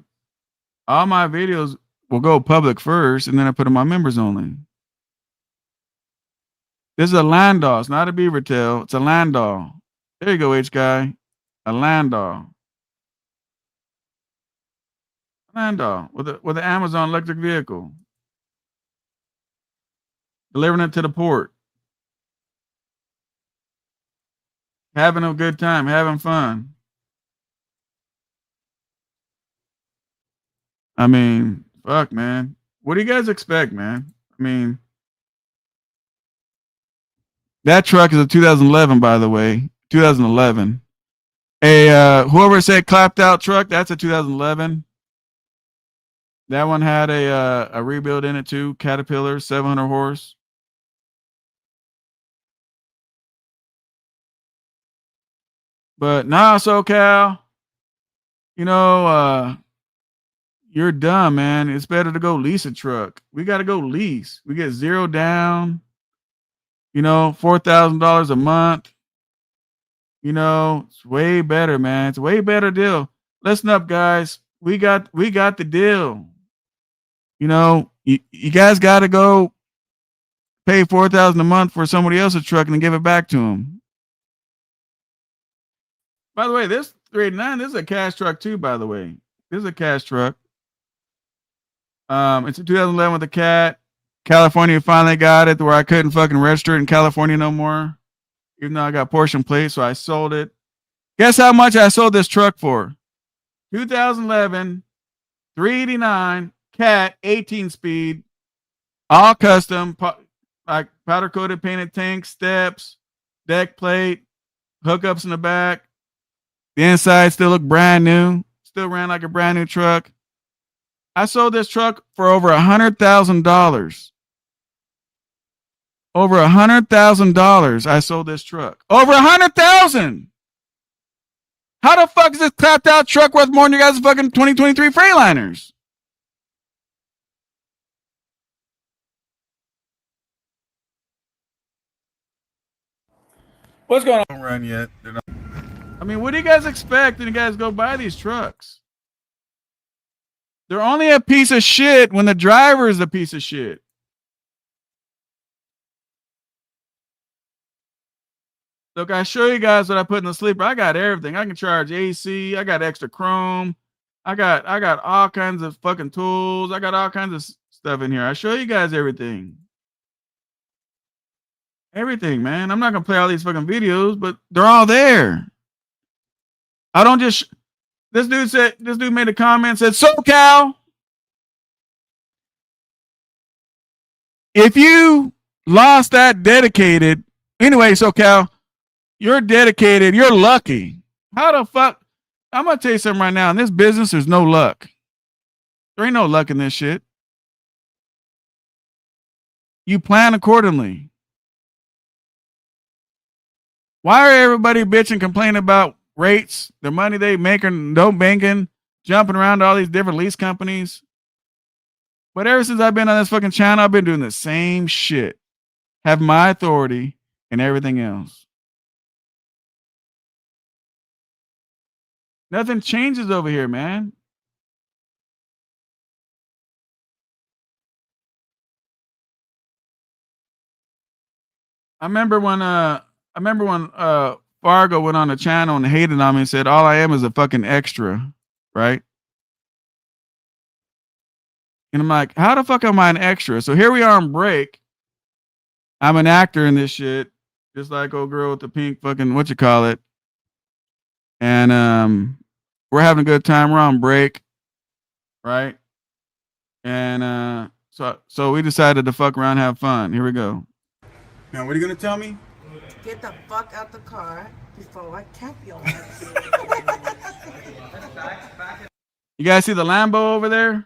A: all my videos will go public first, and then I put them on members only. This is a Landau. It's not a beaver tail. It's a Landau. There you go, H-Guy. A Landau. Landau with the Amazon electric vehicle. Delivering it to the port. Having a good time. Having fun. I mean, fuck, man. What do you guys expect, man? I mean, that truck is a 2011, by the way. 2011. Whoever said clapped out truck, that's a 2011. That one had a rebuild in it too. Caterpillar, 700 horse. But nah, SoCal, you're dumb, man. It's better to go lease a truck. We got to go lease. We get 0 down. $4,000 a month. It's way better, man. It's a way better deal. Listen up, guys. We got the deal. You guys got to go pay $4,000 a month for somebody else's truck and then give it back to them. By the way, this 389, this is a cash truck too, by the way. This is a cash truck. It's a 2011 with a cat. California finally got it where I couldn't fucking register it in California no more. Even though I got portion plate, so I sold it. Guess how much I sold this truck for? 2011, 389, Cat 18 speed, all custom, like powder coated painted tank, steps, deck plate, hookups in the back. The inside still look brand new, still ran like a brand new truck. I sold this truck for over $100,000. Over $100,000 I sold this truck. Over $100,000. How the fuck is this clapped out truck worth more than you guys' fucking 2023 Freightliners? What's going on?
B: Don't run yet.
A: I mean, what do you guys expect when you guys go buy these trucks? They're only a piece of shit when the driver is a piece of shit. Look, I show you guys what I put in the sleeper. I got everything. I can charge AC. I got extra chrome. I got all kinds of fucking tools. I got all kinds of stuff in here. I show you guys everything. Everything, man. I'm not gonna play all these fucking videos, but they're all there. I don't just. This dude made a comment, said, SoCal, if you lost that dedicated, anyway, SoCal, you're dedicated, you're lucky. How the fuck? I'm gonna tell you something right now. In this business, there's no luck. There ain't no luck in this shit. You plan accordingly. Why are everybody bitching, complaining about rates, the money they make and don't banking, jumping around to all these different lease companies? But ever since I've been on this fucking channel, I've been doing the same shit. Have my authority and everything else. Nothing changes over here, man. I remember when Fargo went on the channel and hated on me and said, all I am is a fucking extra, right? And I'm like, how the fuck am I an extra? So here we are on break. I'm an actor in this shit, just like old girl with the pink fucking whatchamacallit. And we're having a good time. We're on break, right? And so we decided to fuck around and have fun. Here we go. Now, what are you gonna tell me?
E: Get the fuck out the car before I cap your ass.
A: You guys see the Lambo over there?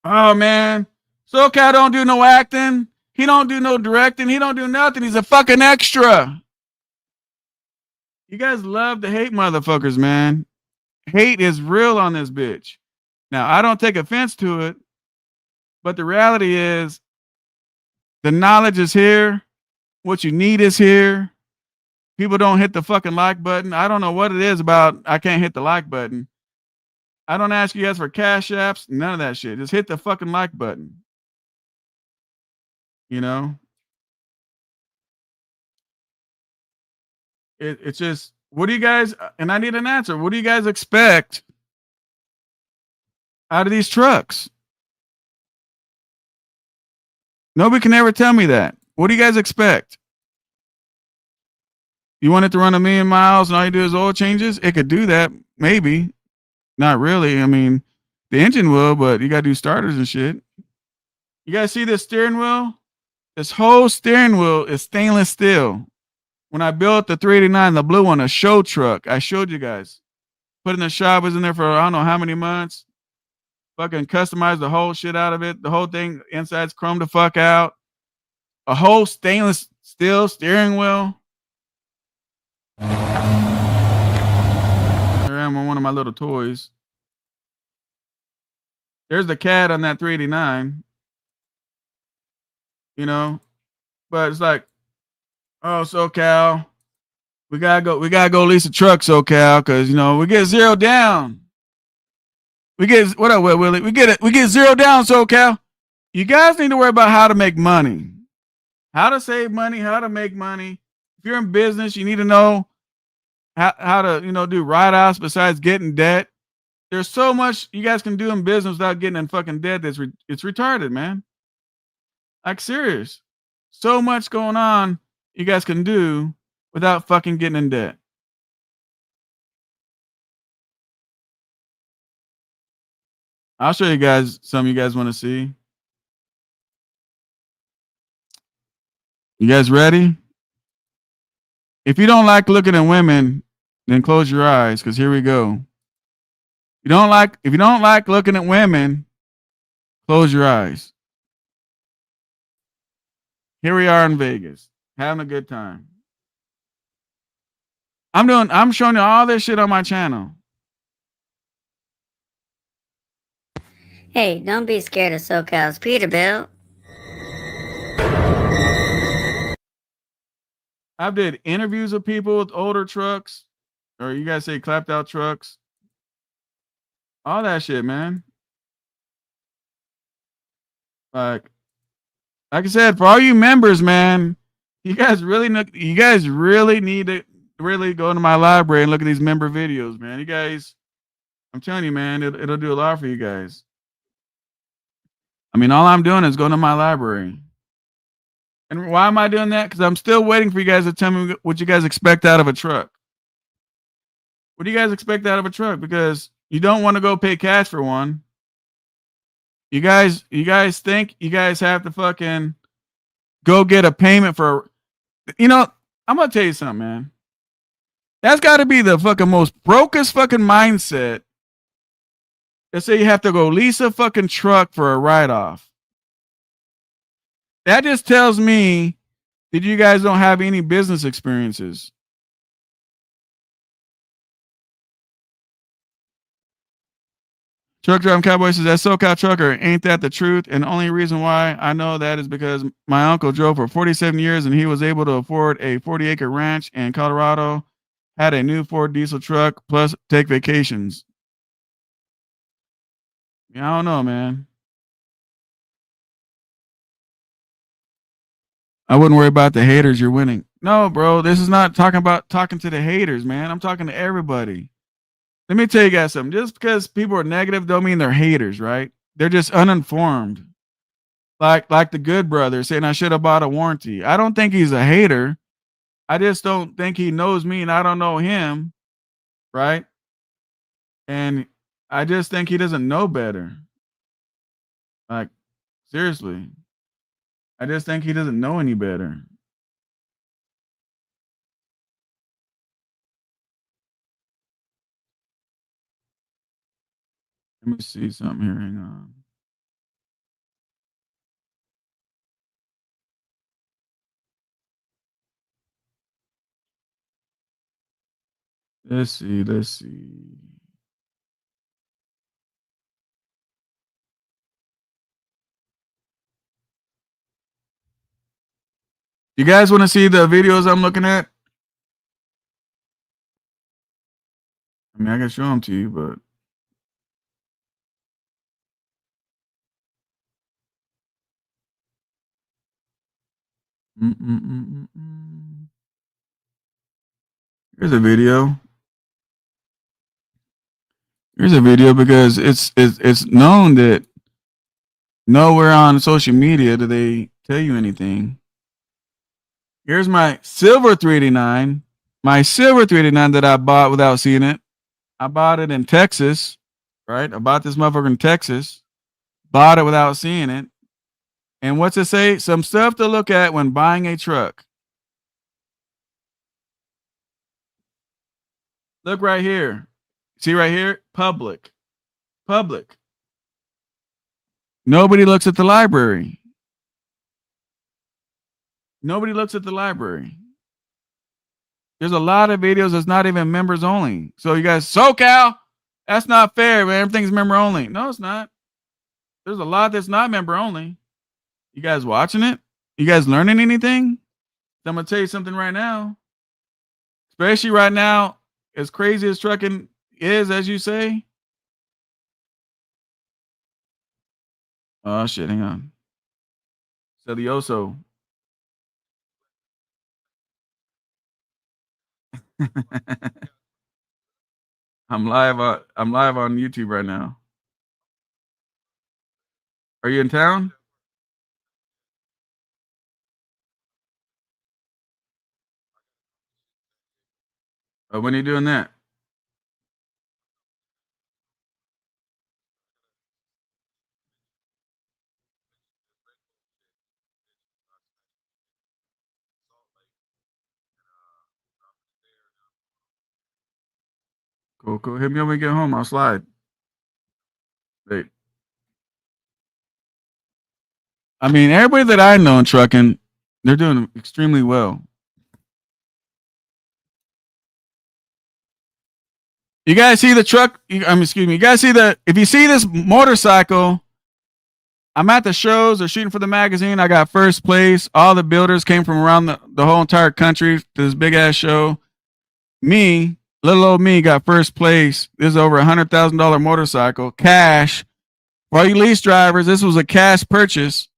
A: Oh man, SoCal don't do no acting. He don't do no directing. He don't do nothing. He's a fucking extra. You guys love to hate motherfuckers, man. Hate is real on this bitch. Now, I don't take offense to it, but the reality is the knowledge is here. What you need is here. People don't hit the fucking like button. I don't know what it is about I can't hit the like button. I don't ask you guys for cash apps. None of that shit. Just hit the fucking like button. You know? It's just, what do you guys, and I need an answer. What do you guys expect out of these trucks? Nobody can ever tell me that. What do you guys expect? You want it to run 1,000,000 miles and all you do is oil changes? It could do that, maybe. Not really. I mean, the engine will, but you got to do starters and shit. You guys see this steering wheel? This whole steering wheel is stainless steel. When I built the 389, the blue one, a show truck, I showed you guys. Put in the shop, was in there for I don't know how many months. Fucking customized the whole shit out of it. The whole thing, inside's chrome the fuck out. A whole stainless steel steering wheel. There I am on one of my little toys. There's the cat on that 389. You know? But it's like, oh, SoCal, we gotta go lease a truck, SoCal, because you know we get zero down. We get what up, Willie? We get zero down, SoCal. You guys need to worry about how to make money, how to save money, how to make money. If you're in business, you need to know how to do write-offs besides getting debt. There's so much you guys can do in business without getting in fucking debt. It's retarded, man. Like serious. So much going on you guys can do without fucking getting in debt. I'll show you guys some you guys want to see. You guys ready? If you don't like looking at women, then close your eyes, because here we go. If you don't like looking at women, close your eyes. Here we are in Vegas, having a good time. I'm showing you all this shit on my channel.
F: Hey, don't be scared of SoCal's Peterbilt.
A: I've did interviews with people with older trucks, or you guys say clapped out trucks. All that shit, man. Like I said, for all you members, man, you guys really need to really go into my library and look at these member videos, man. You guys, I'm telling you, man, it'll do a lot for you guys. I mean, all I'm doing is going to my library. And why am I doing that? Because I'm still waiting for you guys to tell me what you guys expect out of a truck. What do you guys expect out of a truck? Because you don't want to go pay cash for one. You guys think you guys have to fucking go get a payment for, I'm gonna tell you something, man. That's got to be the fucking most brokest fucking mindset. They say you have to go lease a fucking truck for a write-off. That just tells me that you guys don't have any business experiences. Truck Driving Cowboy says, that SoCal trucker, ain't that the truth? And the only reason why I know that is because my uncle drove for 47 years and he was able to afford a 40-acre ranch in Colorado, had a new Ford diesel truck, plus take vacations. Yeah, I don't know, man. I wouldn't worry about the haters. You're winning. No, bro. This is not talking to the haters, man. I'm talking to everybody. Let me tell you guys something. Just because people are negative don't mean they're haters, right? They're just uninformed. Like the good brother saying I should have bought a warranty. I don't think he's a hater. I just don't think he knows me and I don't know him, right? And I just think he doesn't know better. Like, seriously. I just think he doesn't know any better. Let me see something here. Hang on. Let's see. You guys want to see the videos I'm looking at? I mean, I can show them to you, but here's a video. Here's a video because it's known that nowhere on social media do they tell you anything. Here's my silver 389. My silver 389 that I bought without seeing it. I bought it in Texas, right? I bought this motherfucker in Texas. Bought it without seeing it. And what's it say? Some stuff to look at when buying a truck. Look right here. See right here? Public. Nobody looks at the library. There's a lot of videos that's not even members only. So you guys, SoCal, that's not fair, man. Everything's member only. No, it's not. There's a lot that's not member only. You guys watching it? You guys learning anything? I'm going to tell you something right now. Especially right now, as crazy as trucking is, as you say. Oh, shit. Hang on. Celioso. I'm live on YouTube right now. Are you in town? When are you doing that? Cool. Hit me up when we get home. I'll slide. Wait. I mean, everybody that I know in trucking, they're doing extremely well. You guys see the truck? Excuse me. You guys see if you see this motorcycle, I'm at the shows. They're shooting for the magazine. I got first place. All the builders came from around the whole entire country to this big ass show. Me, little old me, got first place. This is over $100,000 motorcycle, cash. For all you lease drivers, this was a cash purchase.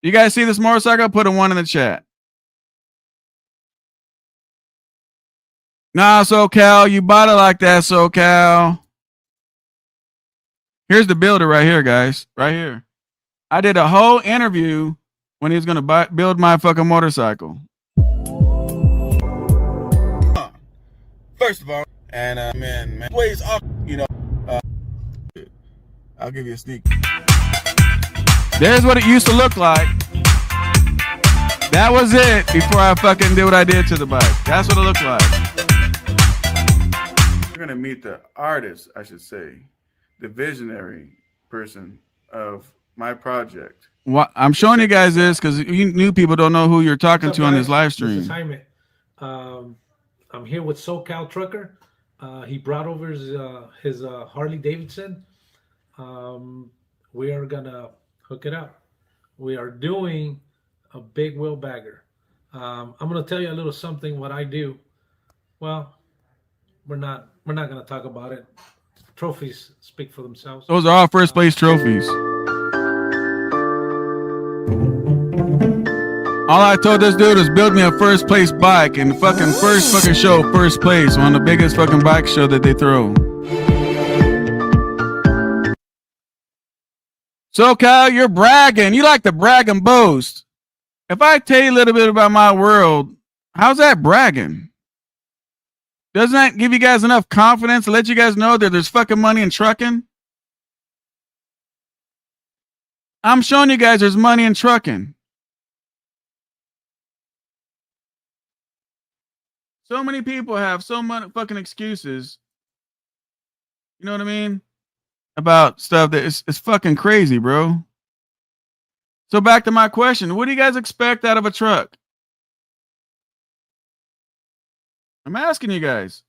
A: You guys see this motorcycle? Put a 1 in the chat. Nah, SoCal, you bought it like that, SoCal. Here's the builder right here, guys. Right here. I did a whole interview when he was going to build my fucking motorcycle.
B: First of all, and man, ways up, you know.
A: I'll give you a sneak. There's what it used to look like. That was it before I fucking did what I did to the bike. That's what it looked like. You're gonna meet the artist, I should say, the visionary person of my project. What I'm showing you guys this because you new people don't know who you're talking to on this live stream.
G: This is Jaime. I'm here with SoCal Trucker. He brought over his Harley Davidson. We are gonna hook it up. We are doing a big wheel bagger. I'm gonna tell you a little something what I do. Well, we're not gonna talk about it. Trophies speak for themselves.
A: Those are all first place trophies. All I told this dude was build me a first place bike, and the fucking first fucking show, first place, one of the biggest fucking bike show that they throw. SoCal, you're bragging. You like to brag and boast. If I tell you a little bit about my world, how's that bragging? Doesn't that give you guys enough confidence to let you guys know that there's fucking money in trucking? I'm showing you guys there's money in trucking. So many people have so many fucking excuses. You know what I mean? About stuff that is fucking crazy, bro. So back to my question. What do you guys expect out of a truck? I'm asking you guys.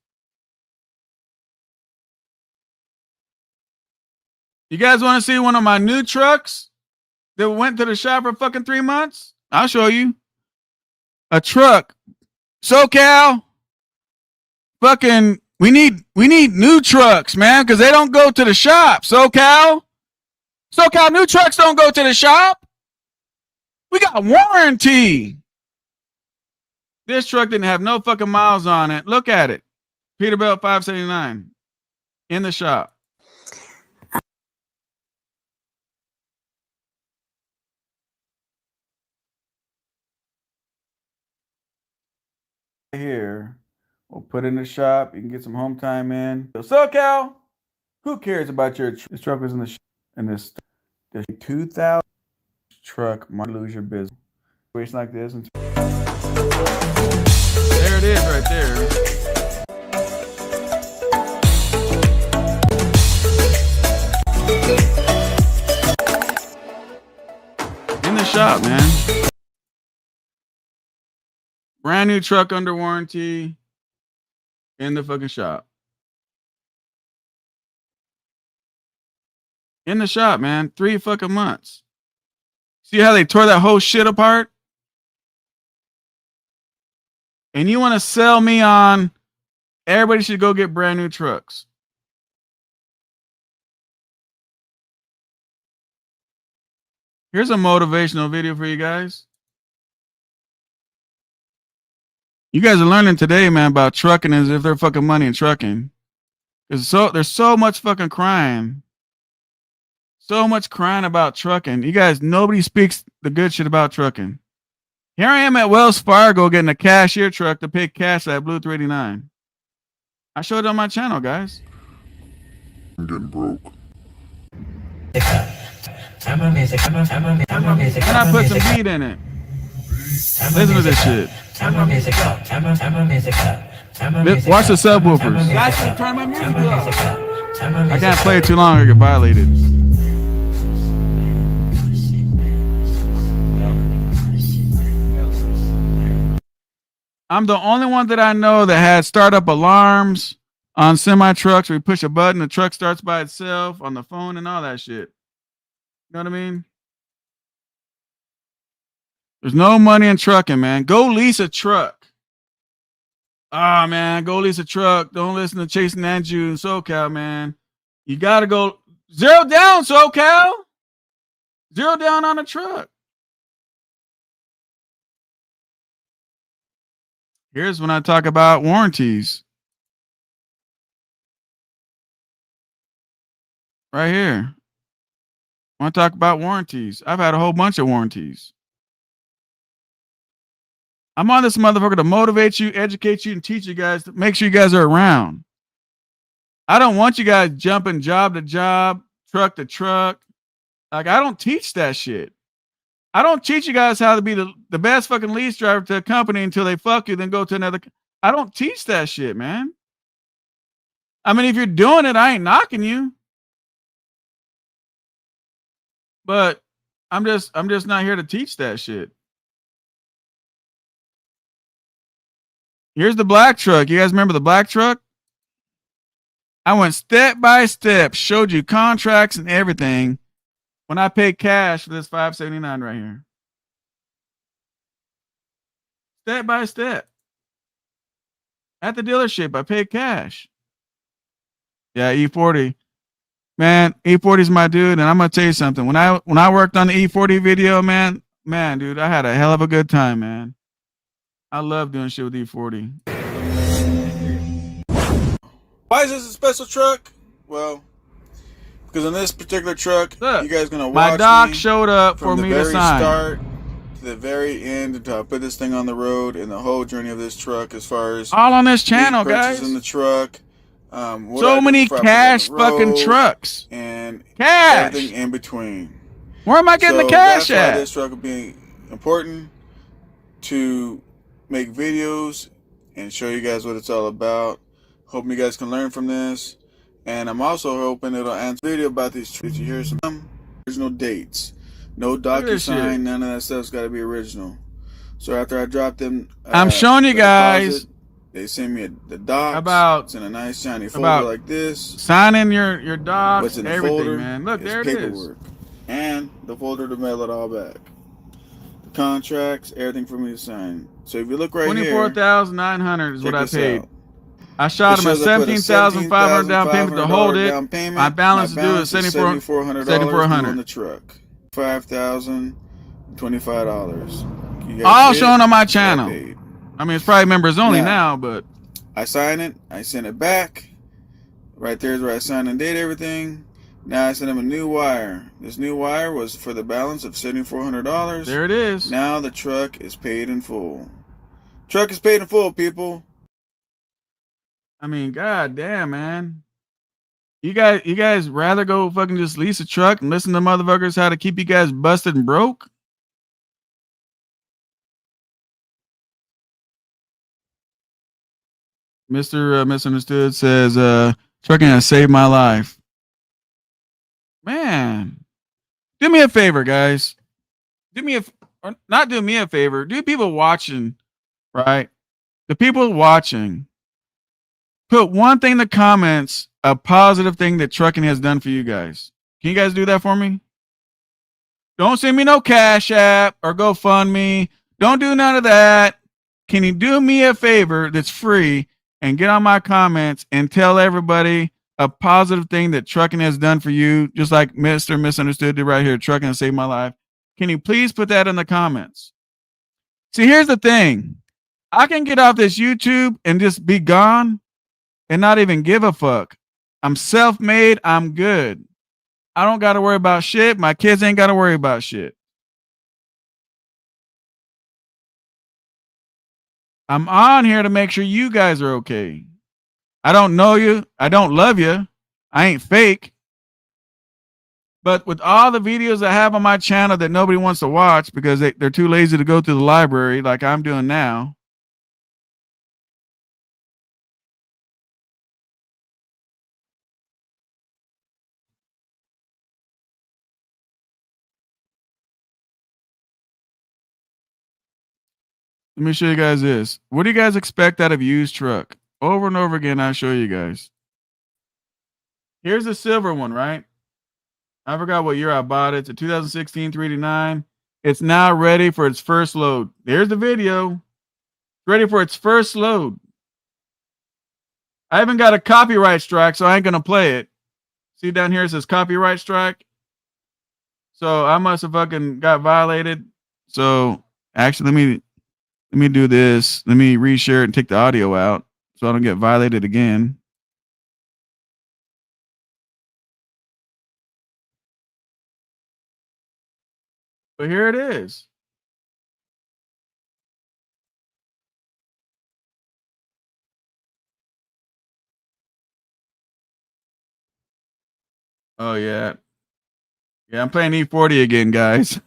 A: You guys want to see one of my new trucks that went to the shop for fucking 3 months? I'll show you. A truck. SoCal. Fucking, we need new trucks, man, because they don't go to the shop. SoCal, new trucks don't go to the shop. We got warranty. This truck didn't have no fucking miles on it. Look at it. Peterbilt 579 in the shop. Here. We'll put it in the shop. You can get some home time in. SoCal, who cares about your this truck was in this 2000 truck might lose your business. Situation like this. There it is right there. In the shop, man. Brand new truck under warranty. In the fucking shop. In the shop, man. 3 fucking months. See how they tore that whole shit apart? And you want to sell me on everybody should go get brand new trucks. Here's a motivational video for you guys. You guys are learning today, man, about trucking as if they're fucking money in trucking. There's so much fucking crying. So much crying about trucking. You guys, nobody speaks the good shit about trucking. Here I am at Wells Fargo getting a cashier truck to pay cash at Blue 389. I showed it on my channel, guys.
C: I'm getting broke.
A: And I put some beat in it. Listen to this shit. Watch the subwoofers.
E: Guys, turn my music up.
A: I can't play it too long or get violated. I'm the only one that I know that had startup alarms on semi trucks where you push a button, the truck starts by itself on the phone and all that shit. You know what I mean? There's no money in trucking, man. Go lease a truck. Ah, man, go lease a truck. Don't listen to Chasing Andrew and SoCal, man. You got to go zero down, SoCal. Zero down on a truck. Here's when I talk about warranties. Right here. I want to talk about warranties. I've had a whole bunch of warranties. I'm on this motherfucker to motivate you, educate you, and teach you guys to make sure you guys are around. I don't want you guys jumping job to job, truck to truck. Like, I don't teach that shit. I don't teach you guys how to be the best fucking lease driver to a company until they fuck you, then go to another. I don't teach that shit, man. I mean, if you're doing it, I ain't knocking you. But I'm just not here to teach that shit. Here's the black truck. You guys remember the black truck? I went step by step, showed you contracts and everything when I paid cash for this $579 right here. Step by step. At the dealership, I paid cash. Yeah, E40. Man, E40 is my dude, and I'm gonna tell you something. When I worked on the E40 video, man, dude, I had a hell of a good time, man. I love doing shit with E40.
B: Why is this a special truck? Well, because in this particular truck,
A: Look,
B: you guys gonna watch
A: my doc
B: me
A: showed up for
B: from
A: me
B: the
A: to
B: very
A: sign.
B: start to the very end until I put this thing on the road and the whole journey of this truck, as far as
A: All on this channel, guys.
B: in the truck. What I
A: So
B: do
A: many
B: before I put it on
A: cash
B: the
A: fucking
B: road,
A: trucks.
B: and
A: Cash.
B: everything in between.
A: Where am I getting the cash
B: that's
A: at?
B: why this truck will be important to make videos and show you guys what it's all about. Hoping you guys can learn from this. And I'm also hoping it'll answer a video about these trucks. You hear some original dates. No DocuSign, none of that stuff's got to be original. So after I drop them,
A: I'm showing you guys.
B: They send me the docs. It's in a nice shiny folder like this.
A: Sign in your docs.
B: What's in the
A: everything,
B: folder,
A: man. Look, there it
B: paperwork.
A: is.
B: And the folder to mail it all back. The contracts, everything for me to sign. So if you look right here,
A: $24,900 is what I paid.
B: Out.
A: I shot him a $17,500 down payment to hold it. My balance to do is $7,400
B: on the truck. $5,025.
A: All shown on my channel. I mean, it's probably members only now, but
B: I sign it. I send it back. Right there is where I sign and date everything. Now I send him a new wire. This new wire was for the balance of $7,400.
A: There it is.
B: Now the truck is paid in full. Truck is paid in full, people.
A: I mean, god damn, man. You guys rather go fucking just lease a truck and listen to motherfuckers how to keep you guys busted and broke? Mr. Misunderstood says, trucking has saved my life. Man, do me a favor, guys. Not do me a favor. Do people watching, right? The people watching, put one thing in the comments, a positive thing that trucking has done for you guys. Can you guys do that for me? Don't send me no Cash App or GoFundMe. Don't do none of that. Can you do me a favor that's free and get on my comments and tell everybody a positive thing that trucking has done for you, just like Mr. Misunderstood did right here. Trucking has saved my life. Can you please put that in the comments? See, here's the thing. I can get off this YouTube and just be gone and not even give a fuck. I'm self-made. I'm good. I don't got to worry about shit. My kids ain't got to worry about shit. I'm on here to make sure you guys are okay. I don't know you. I don't love you. I ain't fake. But with all the videos I have on my channel that nobody wants to watch because they're too lazy to go through the library like I'm doing now. Let me show you guys this. What do you guys expect out of a used truck? Over and over again, I'll show you guys. Here's a silver one, right? I forgot what year I bought it. It's a 2016 389. It's now ready for its first load. There's the video. Ready for its first load. I haven't got a copyright strike, so I ain't going to play it. See down here it says copyright strike. So I must have fucking got violated. So actually, let me do this. Let me reshare it and take the audio out so I don't get violated again. But here it is. Oh yeah. Yeah, I'm playing E40 again, guys.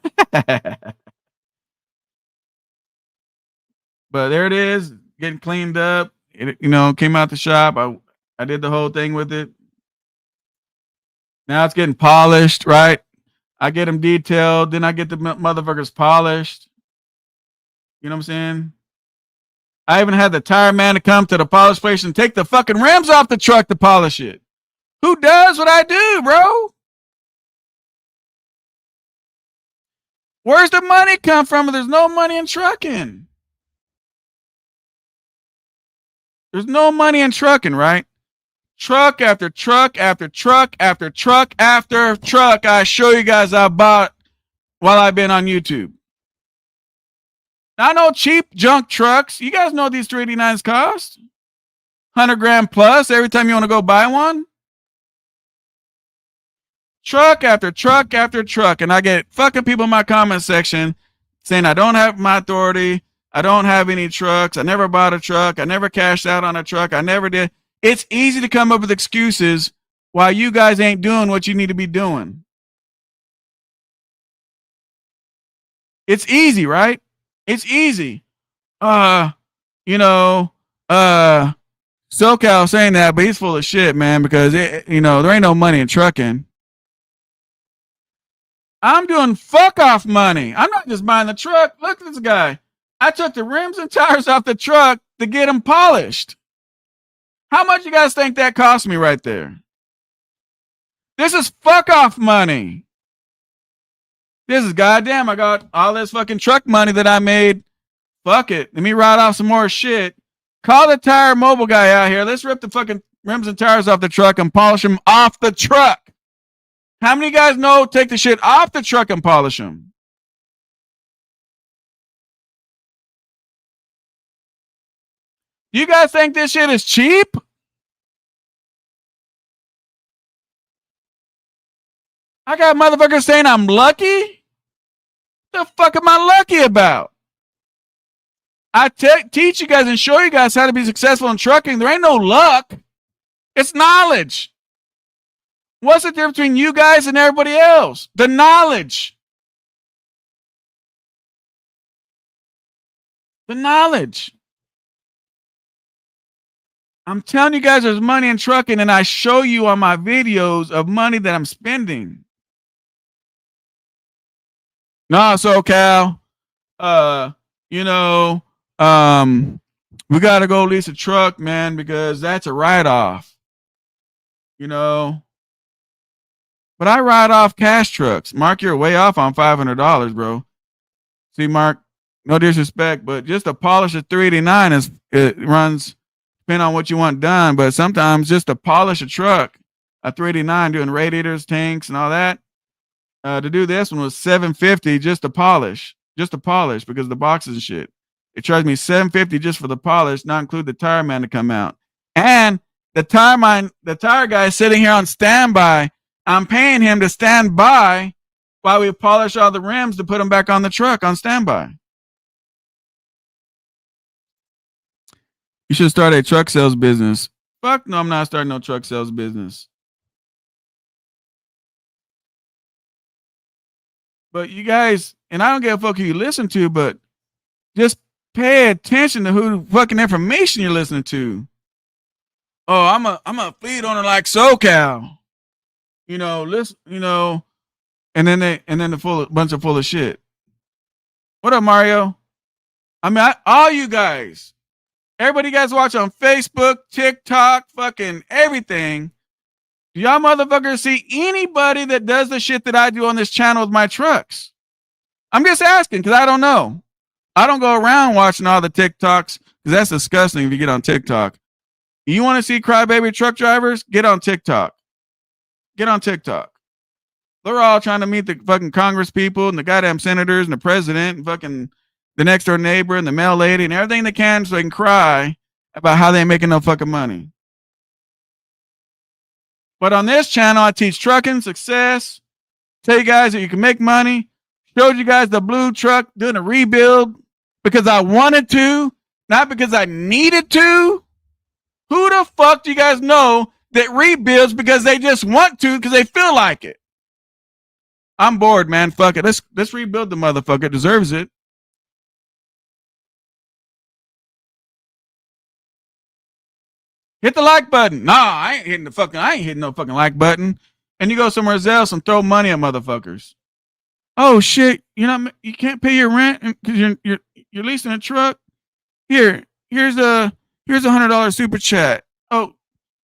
A: But there it is, getting cleaned up. It, came out the shop. I did the whole thing with it. Now it's getting polished, right? I get them detailed, then I get the motherfuckers polished. You know what I'm saying? I even had the tire man to come to the polish place and take the fucking rims off the truck to polish it. Who does what I do, bro? Where's the money come from? There's no money in trucking. There's no money in trucking, right? Truck after truck after truck after truck after truck I show you guys I bought while I've been on YouTube. I know cheap junk trucks. You guys know what these 389s cost? 100 grand plus every time you want to go buy one. Truck after truck after truck. And I get fucking people in my comment section saying I don't have my authority. I don't have any trucks. I never bought a truck. I never cashed out on a truck. I never did. It's easy to come up with excuses why you guys ain't doing what you need to be doing. It's easy, right? It's easy. SoCal saying that, but he's full of shit, man, because there ain't no money in trucking. I'm doing fuck off money. I'm not just buying the truck. Look at this guy. I took the rims and tires off the truck to get them polished. How much you guys think that cost me right there? This is fuck off money. This is goddamn. I got all this fucking truck money that I made. Fuck it. Let me write off some more shit. Call the tire mobile guy out here. Let's rip the fucking rims and tires off the truck and polish them off the truck. How many guys know take the shit off the truck and polish them? You guys think this shit is cheap? I got motherfuckers saying I'm lucky? The fuck am I lucky about? I teach you guys and show you guys how to be successful in trucking. There ain't no luck. It's knowledge. What's the difference between you guys and everybody else? The knowledge. The knowledge. I'm telling you guys there's money in trucking, and I show you on my videos of money that I'm spending. No, SoCal, we got to go lease a truck, man, because that's a write-off, But I write off cash trucks. Mark, you're way off on $500, bro. See, Mark, no disrespect, but just to polish a 389 it runs, depending on what you want done, but sometimes just to polish a truck, a 389 doing radiators, tanks, and all that, to do this one was $750 just to polish because the boxes and shit. It charged me $750 just for the polish, not include the tire man to come out. And the tire guy is sitting here on standby. I'm paying him to stand by while we polish all the rims to put them back on the truck on standby. You should start a truck sales business. Fuck no, I'm not starting no truck sales business. But you guys, and I don't give a fuck who you listen to, but just pay attention to who fucking information you're listening to. Oh, I'm a fleet owner like SoCal. You know, listen, you know, and then the bunch of full of shit. What up, Mario? I mean, all you guys, everybody you guys watch on Facebook, TikTok, fucking everything. Do y'all motherfuckers see anybody that does the shit that I do on this channel with my trucks? I'm just asking because I don't know. I don't go around watching all the TikToks because that's disgusting if you get on TikTok. You want to see crybaby truck drivers? Get on TikTok. Get on TikTok. They're all trying to meet the fucking Congress people and the goddamn senators and the president and fucking the next door neighbor and the mail lady and everything they can so they can cry about how they ain't making no fucking money. But on this channel, I teach trucking success, tell you guys that you can make money, showed you guys the blue truck doing a rebuild because I wanted to, not because I needed to. Who the fuck do you guys know that rebuilds because they just want to because they feel like it? I'm bored, man. Fuck it. Let's rebuild the motherfucker. It deserves it. Hit the like button. Nah, I ain't hitting no fucking like button. And you go somewhere else and throw money at motherfuckers. Oh shit, you know you can't pay your rent because you're leasing a truck. Here's a $100 super chat. Oh,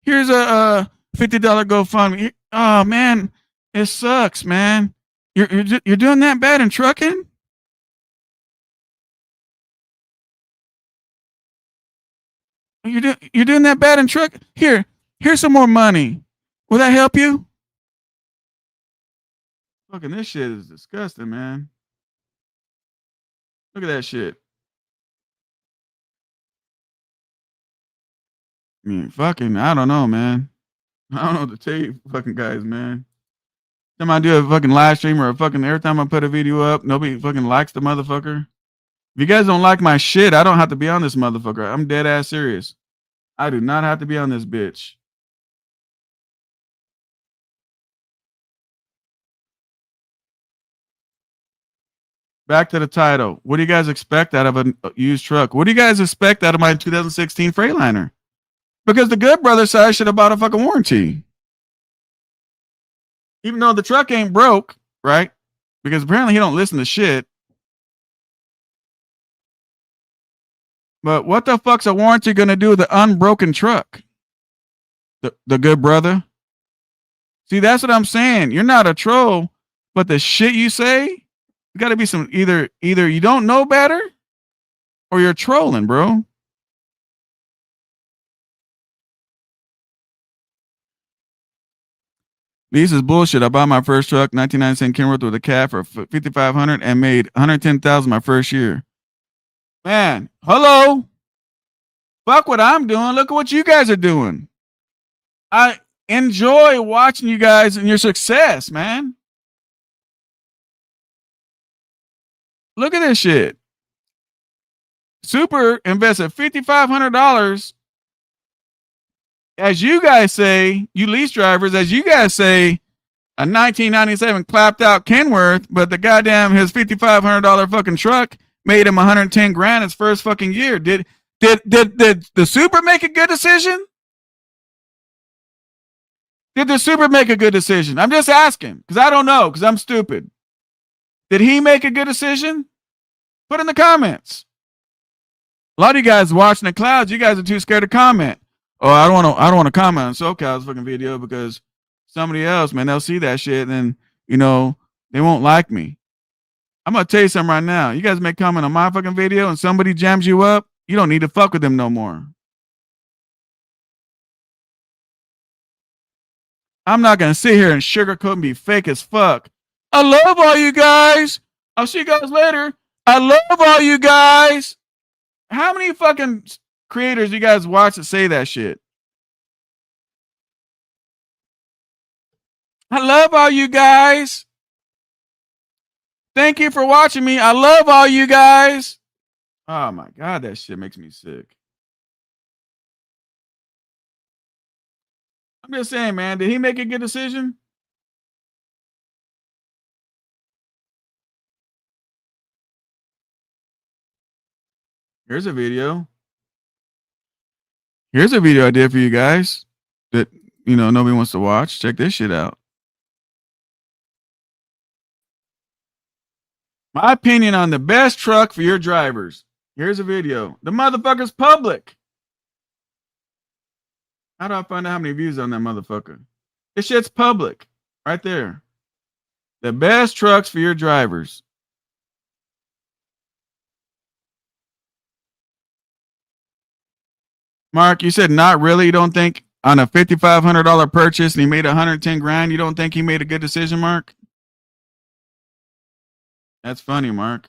A: here's a $50 GoFundMe. Oh man, it sucks, man. You're doing that bad in trucking? You're doing that bad in truck? Here's some more money. Will that help you? Fucking this shit is disgusting, man. Look at that shit. I mean, fucking, I don't know, man. I don't know what to tell you, fucking guys, man. Every time I do a fucking live stream or every time I put a video up, nobody fucking likes the motherfucker. If you guys don't like my shit, I don't have to be on this motherfucker. I'm dead ass serious. I do not have to be on this bitch. Back to the title. What do you guys expect out of a used truck? What do you guys expect out of my 2016 Freightliner? Because the good brother said I should have bought a fucking warranty. Even though the truck ain't broke, right? Because apparently he don't listen to shit. But what the fuck's a warranty gonna do with the unbroken truck? The good brother? See, that's what I'm saying. You're not a troll, but the shit you say, you gotta be some either you don't know better or you're trolling, bro. This is bullshit. I bought my first truck, 1997 Kenworth with a cab for $5,500 and made $110,000 my first year. Man, hello. Fuck what I'm doing. Look at what you guys are doing. I enjoy watching you guys and your success, man. Look at this shit. Super invested $5,500. As you guys say, you lease drivers, as you guys say, a 1997 clapped out Kenworth, but the goddamn his $5,500 fucking truck made him 110 grand his first fucking year. Did the Super make a good decision? Did the Super make a good decision? I'm just asking because I don't know because I'm stupid. Did he make a good decision? Put in the comments. A lot of you guys watching the clouds, you guys are too scared to comment. Oh, I don't want to comment on SoCal's fucking video because somebody else, man, they'll see that shit and then, you know, they won't like me. I'm going to tell you something right now. You guys make comment on my fucking video and somebody jams you up, you don't need to fuck with them no more. I'm not going to sit here and sugarcoat and be fake as fuck. I love all you guys. I'll see you guys later. I love all you guys. How many fucking creators you guys watch that say that shit? I love all you guys. Thank you for watching me. I love all you guys. Oh my God, that shit makes me sick. I'm just saying, man, did he make a good decision? Here's a video. Here's a video I did for you guys that, nobody wants to watch. Check this shit out. My opinion on the best truck for your drivers. Here's a video. The motherfucker's public. How do I find out how many views on that motherfucker? This shit's public. Right there. The best trucks for your drivers. Mark, you said not really. You don't think on a $5,500 purchase and he made 110 grand, you don't think he made a good decision, Mark? That's funny, Mark.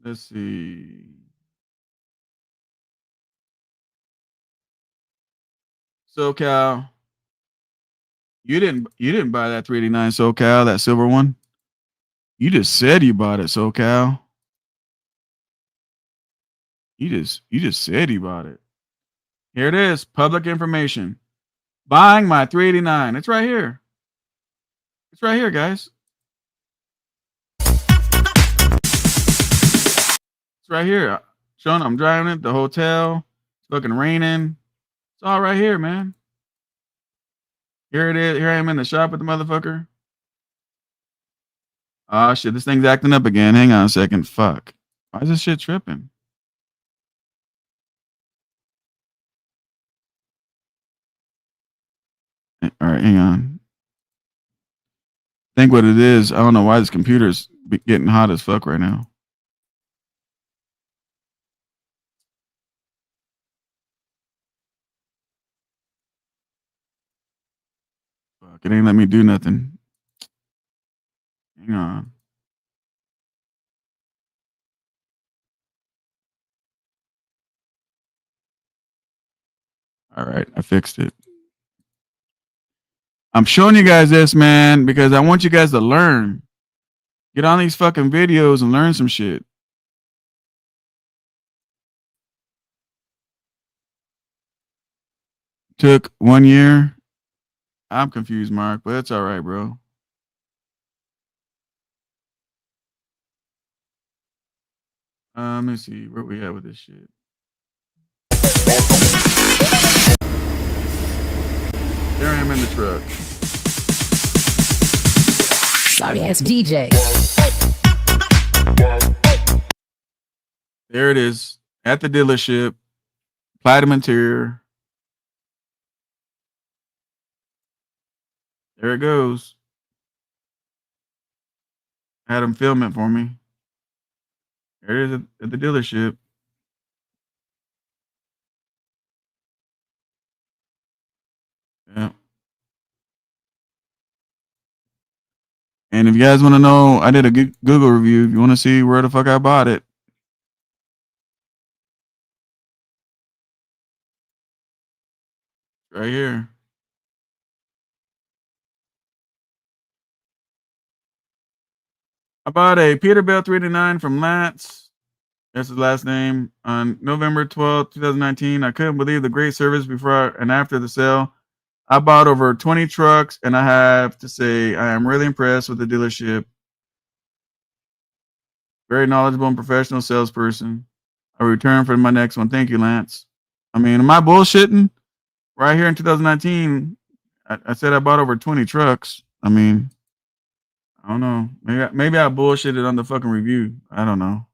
A: Let's see. SoCal. You didn't buy that 389 SoCal, that silver one. You just said you bought it, SoCal. You just said you bought it. Here it is, public information. Buying my 389. It's right here. It's right here, guys. It's right here. Showing I'm driving it, the hotel. It's fucking raining. It's all right here, man. Here it is. Here I am in the shop with the motherfucker. Oh shit, this thing's acting up again. Hang on a second. Fuck. Why is this shit tripping? All right, hang on. I think what it is, I don't know why this computer's getting hot as fuck right now. Fuck, it ain't let me do nothing. Hang on. All right, I fixed it. I'm showing you guys this, man, because I want you guys to learn. Get on these fucking videos and learn some shit. Took 1 year. I'm confused, Mark, but it's all right, bro. Let me see where we at with this shit. There I am in the truck.
H: Sorry ass DJ.
A: There it is at the dealership. Platinum interior. There it goes. Had him film it for me. There it is at the dealership. Yeah. And if you guys want to know, I did a Google review. If you want to see where the fuck I bought it, right here. I bought a Peterbilt 389 from Lance. That's his last name. On November 12th, 2019. I couldn't believe the great service before and after the sale. I bought over 20 trucks, and I have to say I am really impressed with the dealership. Very knowledgeable and professional salesperson. I return for my next one. Thank you, Lance. I mean, am I bullshitting? Right here in 2019, I said I bought over 20 trucks. I mean, I don't know. Maybe I bullshitted on the fucking review. I don't know.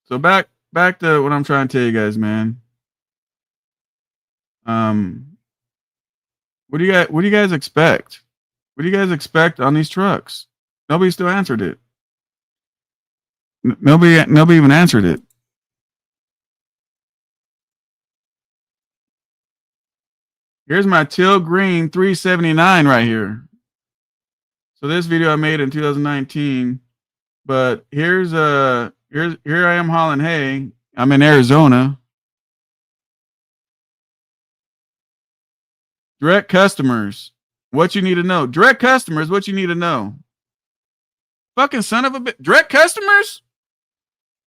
A: So back to what I'm trying to tell you guys, man. What do you guys expect? What do you guys expect on these trucks? Nobody still answered it. Nobody even answered it. Here's my teal green 379 right here. So this video I made in 2019, but here I am hauling hay. I'm in Arizona. Direct customers, what you need to know. Direct customers, what you need to know. Fucking son of a bitch. Direct customers?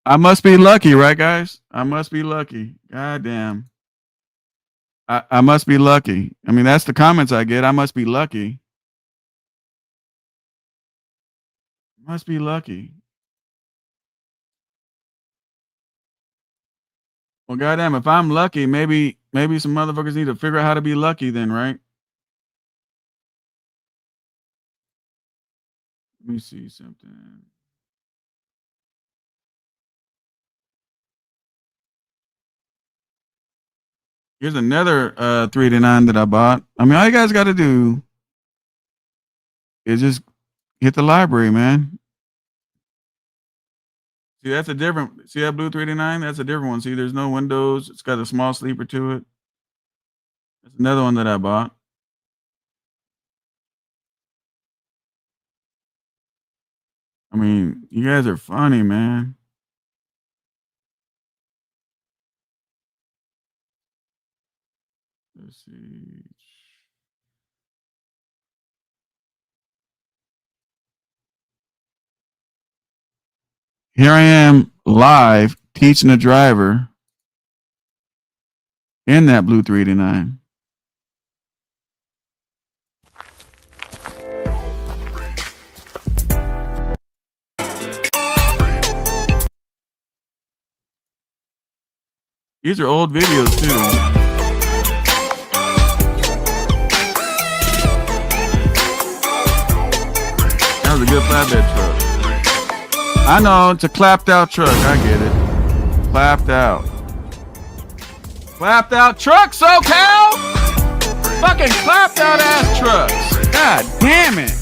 A: I must be lucky, right, guys? I must be lucky. God damn. I must be lucky. I mean, that's the comments I get. I must be lucky. Must be lucky. Well, goddamn, if I'm lucky, maybe some motherfuckers need to figure out how to be lucky then, right? Let me see something. Here's another 389 that I bought. I mean, all you guys got to do is just hit the library, man. See, that's a different. See that blue 389? That's a different one. See, there's no windows. It's got a small sleeper to it. That's another one that I bought. I mean, you guys are funny, man. Let's see. Here I am live teaching a driver in that blue 389. These are old videos too. That was a good flatbed truck. I know, it's a clapped out truck. I get it. Clapped out. Clapped out truck, SoCal! Fucking clapped out ass trucks. God damn it.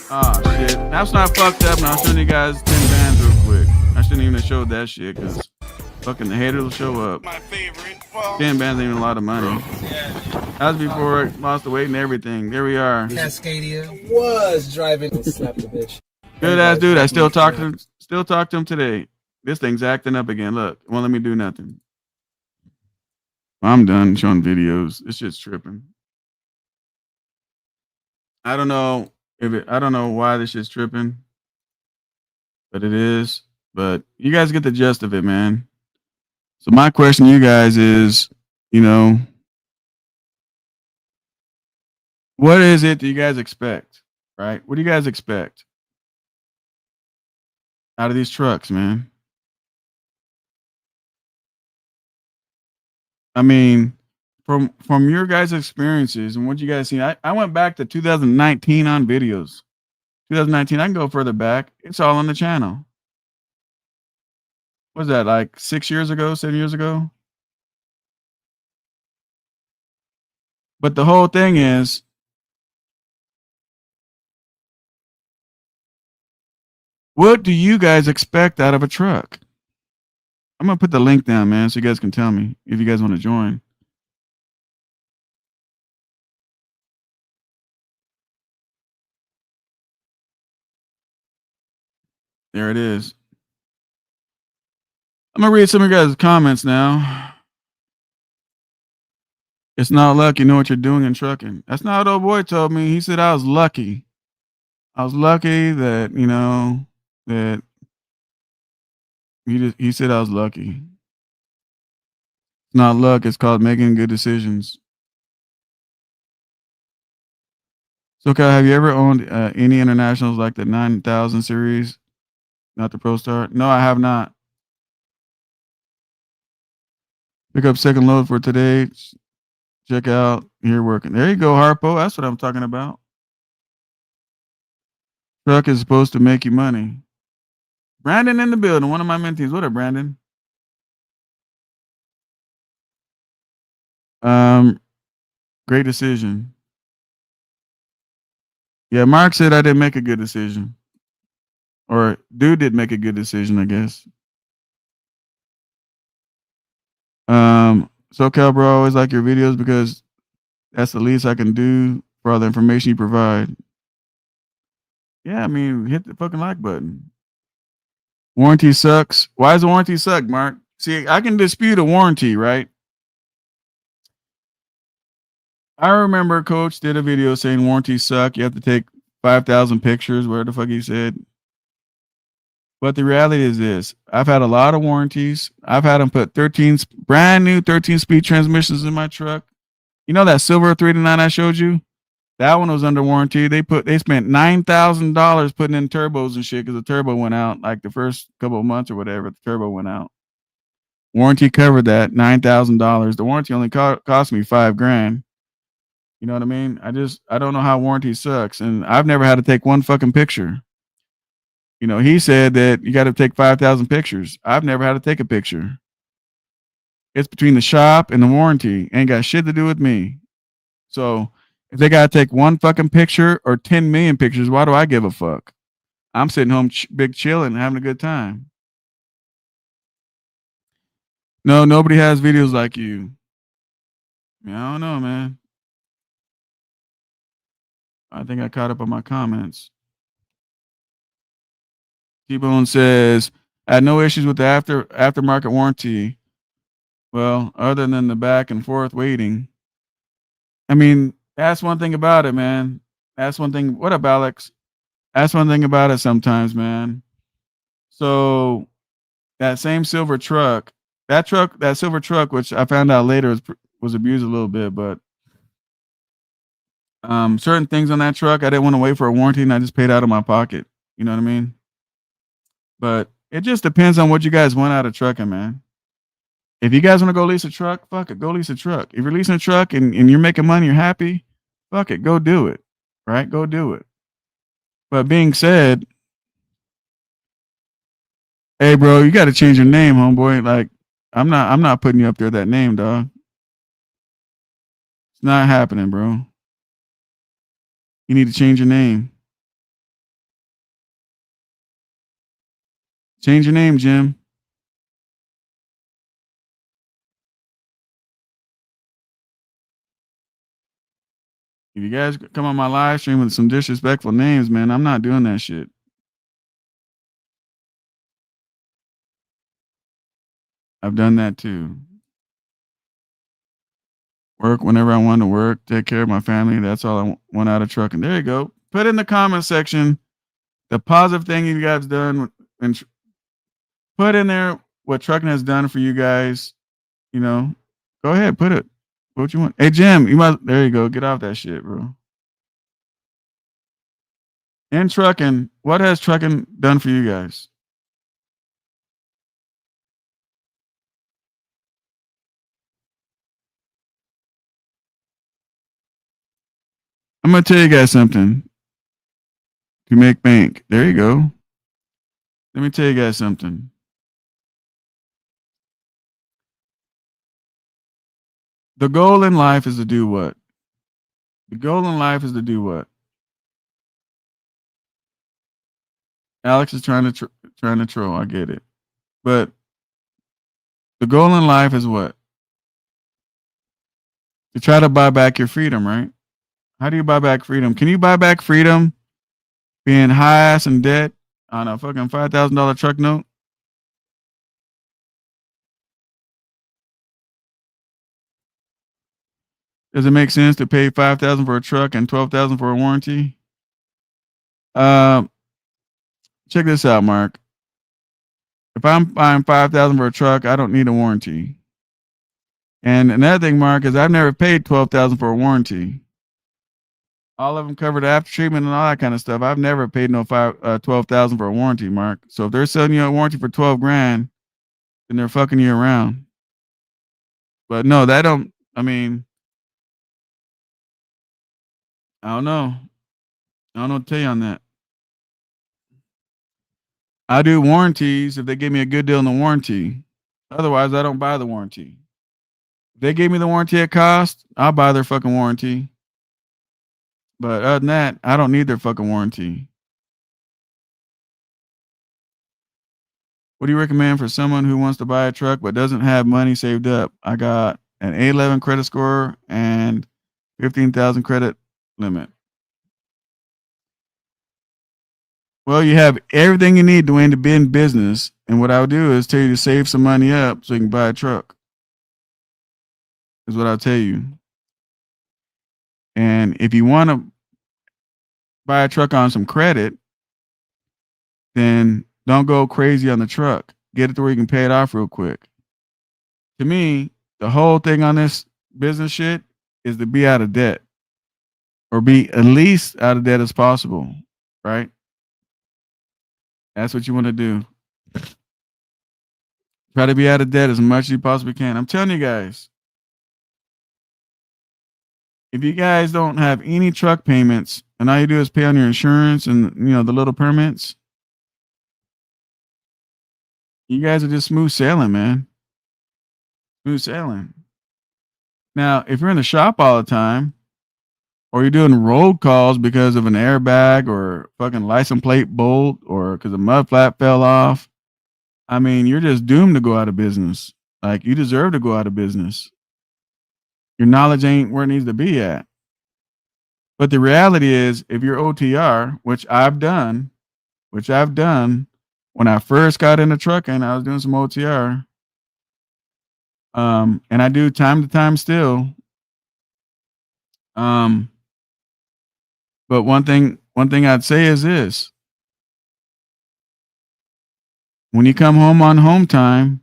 A: Oh shit. That's not fucked up. Now I'll show you guys 10 bands real quick. I shouldn't even have showed that shit because fucking the haters will show up. My favorite. 10 bands ain't even a lot of money. That was before I lost the weight and everything. There we are.
I: Cascadia was driving and slapped the bitch.
A: Good ass dude. I still talk to him today. This thing's acting up again. Look, it won't let me do nothing. I'm done showing videos. This shit's tripping. I don't know I don't know why this shit's tripping, but it is. But you guys get the gist of it, man. So my question to you guys is, what is it that you guys expect, right? What do you guys expect out of these trucks, man? I mean, from your guys' experiences and what you guys seen, I went back to 2019 on videos. 2019, I can go further back. It's all on the channel. What was that, like 6 years ago, 7 years ago? But the whole thing is, what do you guys expect out of a truck? I'm going to put the link down, man, so you guys can tell me if you guys want to join. There it is. I'm going to read some of your guys' comments now. It's not luck. You know what you're doing in trucking. That's not what old boy told me. He said I was lucky. I was lucky that, that he said I was lucky. It's not luck. It's called making good decisions. So, Kyle, have you ever owned any internationals like the 9000 series? Not the Pro Star? No, I have not. Pick up second load for today. Check out here working. There you go, Harpo. That's what I'm talking about. Truck is supposed to make you money. Brandon in the building, one of my mentees. What up, Brandon? Great decision. Yeah, Mark said I didn't make a good decision. Or dude did make a good decision, I guess. SoCal bro, I always like your videos because that's the least I can do for all the information you provide. Yeah, I mean, hit the fucking like button. Warranty sucks. Why does the warranty suck, Mark? See, I can dispute a warranty, right? I remember Coach did a video saying warranties suck. You have to take 5,000 pictures, where the fuck he said. But the reality is this: I've had a lot of warranties. I've had them put brand new 13-speed transmissions in my truck. You know that silver 3-9 I showed you? That one was under warranty. They spent $9,000 putting in turbos and shit because the turbo went out like the first couple of months or whatever. The turbo went out. Warranty covered that $9,000. The warranty only cost me $5,000. You know what I mean? I don't know how warranty sucks, and I've never had to take one fucking picture. You know, he said that you got to take 5,000 pictures. I've never had to take a picture. It's between the shop and the warranty. Ain't got shit to do with me. So if they got to take one fucking picture or 10 million pictures, why do I give a fuck? I'm sitting home big chilling, having a good time. No, nobody has videos like you. I don't know, man. I think I caught up on my comments. T-Bone says, I had no issues with the aftermarket warranty. Well, other than the back and forth waiting. I mean, that's one thing about it, man. That's one thing. What up, Alex? That's one thing about it sometimes, man. So that same silver truck, that silver truck, which I found out later was abused a little bit, but certain things on that truck, I didn't want to wait for a warranty, and I just paid out of my pocket. You know what I mean? But it just depends on what you guys want out of trucking, man. If you guys want to go lease a truck, fuck it, go lease a truck. If you're leasing a truck and you're making money, you're happy, fuck it, go do it. Right? Go do it. But being said, hey bro, you gotta change your name, homeboy. Like, I'm not putting you up there that name, dog. It's not happening, bro. You need to change your name. Change your name, Jim. If you guys come on my live stream with some disrespectful names, man, I'm not doing that shit. I've done that too. Work whenever I want to work, take care of my family. That's all I want out of trucking. There you go. Put in the comment section the positive thing you guys done, and put in there what trucking has done for you guys. You know, go ahead, put it. What you want? Hey Jim, there you go. Get off that shit, bro. In trucking, what has trucking done for you guys? I'm gonna tell you guys something. To make bank. There you go. Let me tell you guys something. The goal in life is to do what? The goal in life is to do what? Alex is trying to troll. I get it. But the goal in life is what? To try to buy back your freedom, right? How do you buy back freedom? Can you buy back freedom being high ass in debt on a fucking $5,000 truck note? Does it make sense to pay $5,000 for a truck and $12,000 for a warranty? Check this out, Mark. If I'm buying $5,000 for a truck, I don't need a warranty. And another thing, Mark, is I've never paid $12,000 for a warranty. All of them covered after treatment and all that kind of stuff. I've never paid no $12,000 for a warranty, Mark. So if they're selling you a warranty for $12,000, then they're fucking you around. But no, I don't know. I don't know what to tell you on that. I do warranties if they give me a good deal on the warranty. Otherwise, I don't buy the warranty. If they gave me the warranty at cost, I'll buy their fucking warranty. But other than that, I don't need their fucking warranty. What do you recommend for someone who wants to buy a truck but doesn't have money saved up? I got an 811 credit score and 15,000 credit limit. Well, you have everything you need, Dwayne, to be in business. And what I would do is tell you to save some money up so you can buy a truck. Is what I'll tell you. And if you want to buy a truck on some credit, then Don't go crazy on the truck. Get it to where you can pay it off real quick. To me, the whole thing on this business shit is to be out of debt or be at least out of debt as possible, right? That's what you want to do. Try to be out of debt as much as you possibly can. I'm telling you guys, if you guys don't have any truck payments and all you do is pay on your insurance and the little permits, you guys are just smooth sailing, man. Smooth sailing. Now, if you're in the shop all the time, or you're doing road calls because of an airbag or fucking license plate bolt or because a mud flap fell off, I mean, you're just doomed to go out of business. Like, you deserve to go out of business. Your knowledge ain't where it needs to be at. But the reality is, if you're OTR, which I've done when I first got into trucking, I was doing some OTR. And I do time to time still. But one thing I'd say is this. When you come home on home time,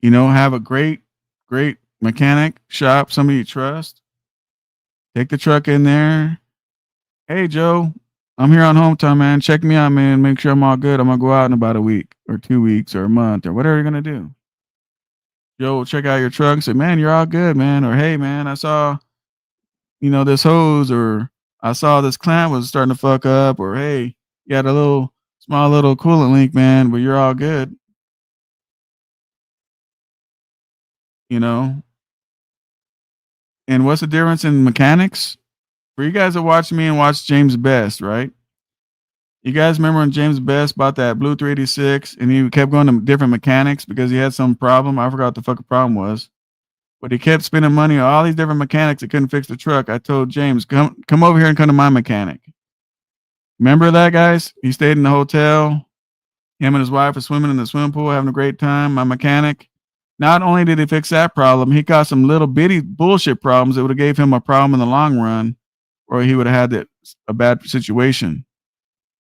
A: have a great mechanic shop, somebody you trust. Take the truck in there. Hey, Joe, I'm here on home time, man. Check me out, man. Make sure I'm all good. I'm going to go out in about a week or 2 weeks or a month or whatever you're going to do. Joe will check out your truck and say, man, you're all good, man. Or, hey, man, I saw, this hose, or I saw this clamp was starting to fuck up, or, hey, you got a small little coolant leak, man, but you're all good. And what's the difference in mechanics? For you guys that watch me and watch James Best, right? You guys remember when James Best bought that blue 386 and he kept going to different mechanics because he had some problem? I forgot what the fucking problem was. But he kept spending money on all these different mechanics that couldn't fix the truck. I told James, come over here and come to my mechanic. Remember that, guys? He stayed in the hotel. Him and his wife were swimming in the swimming pool, having a great time. My mechanic. Not only did he fix that problem, he got some little bitty bullshit problems that would have gave him a problem in the long run, or he would have had a bad situation,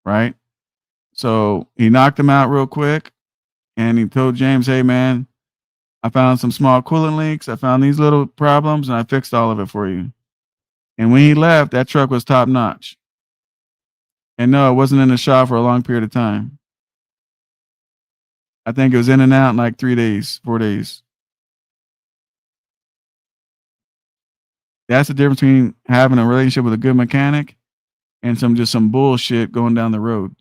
A: right? So he knocked him out real quick, and he told James, hey, man, I found some small coolant leaks. I found these little problems, and I fixed all of it for you. And when he left, that truck was top notch. And no, it wasn't in the shop for a long period of time. I think it was in and out in like 3 days, 4 days. That's the difference between having a relationship with a good mechanic and some bullshit going down the road.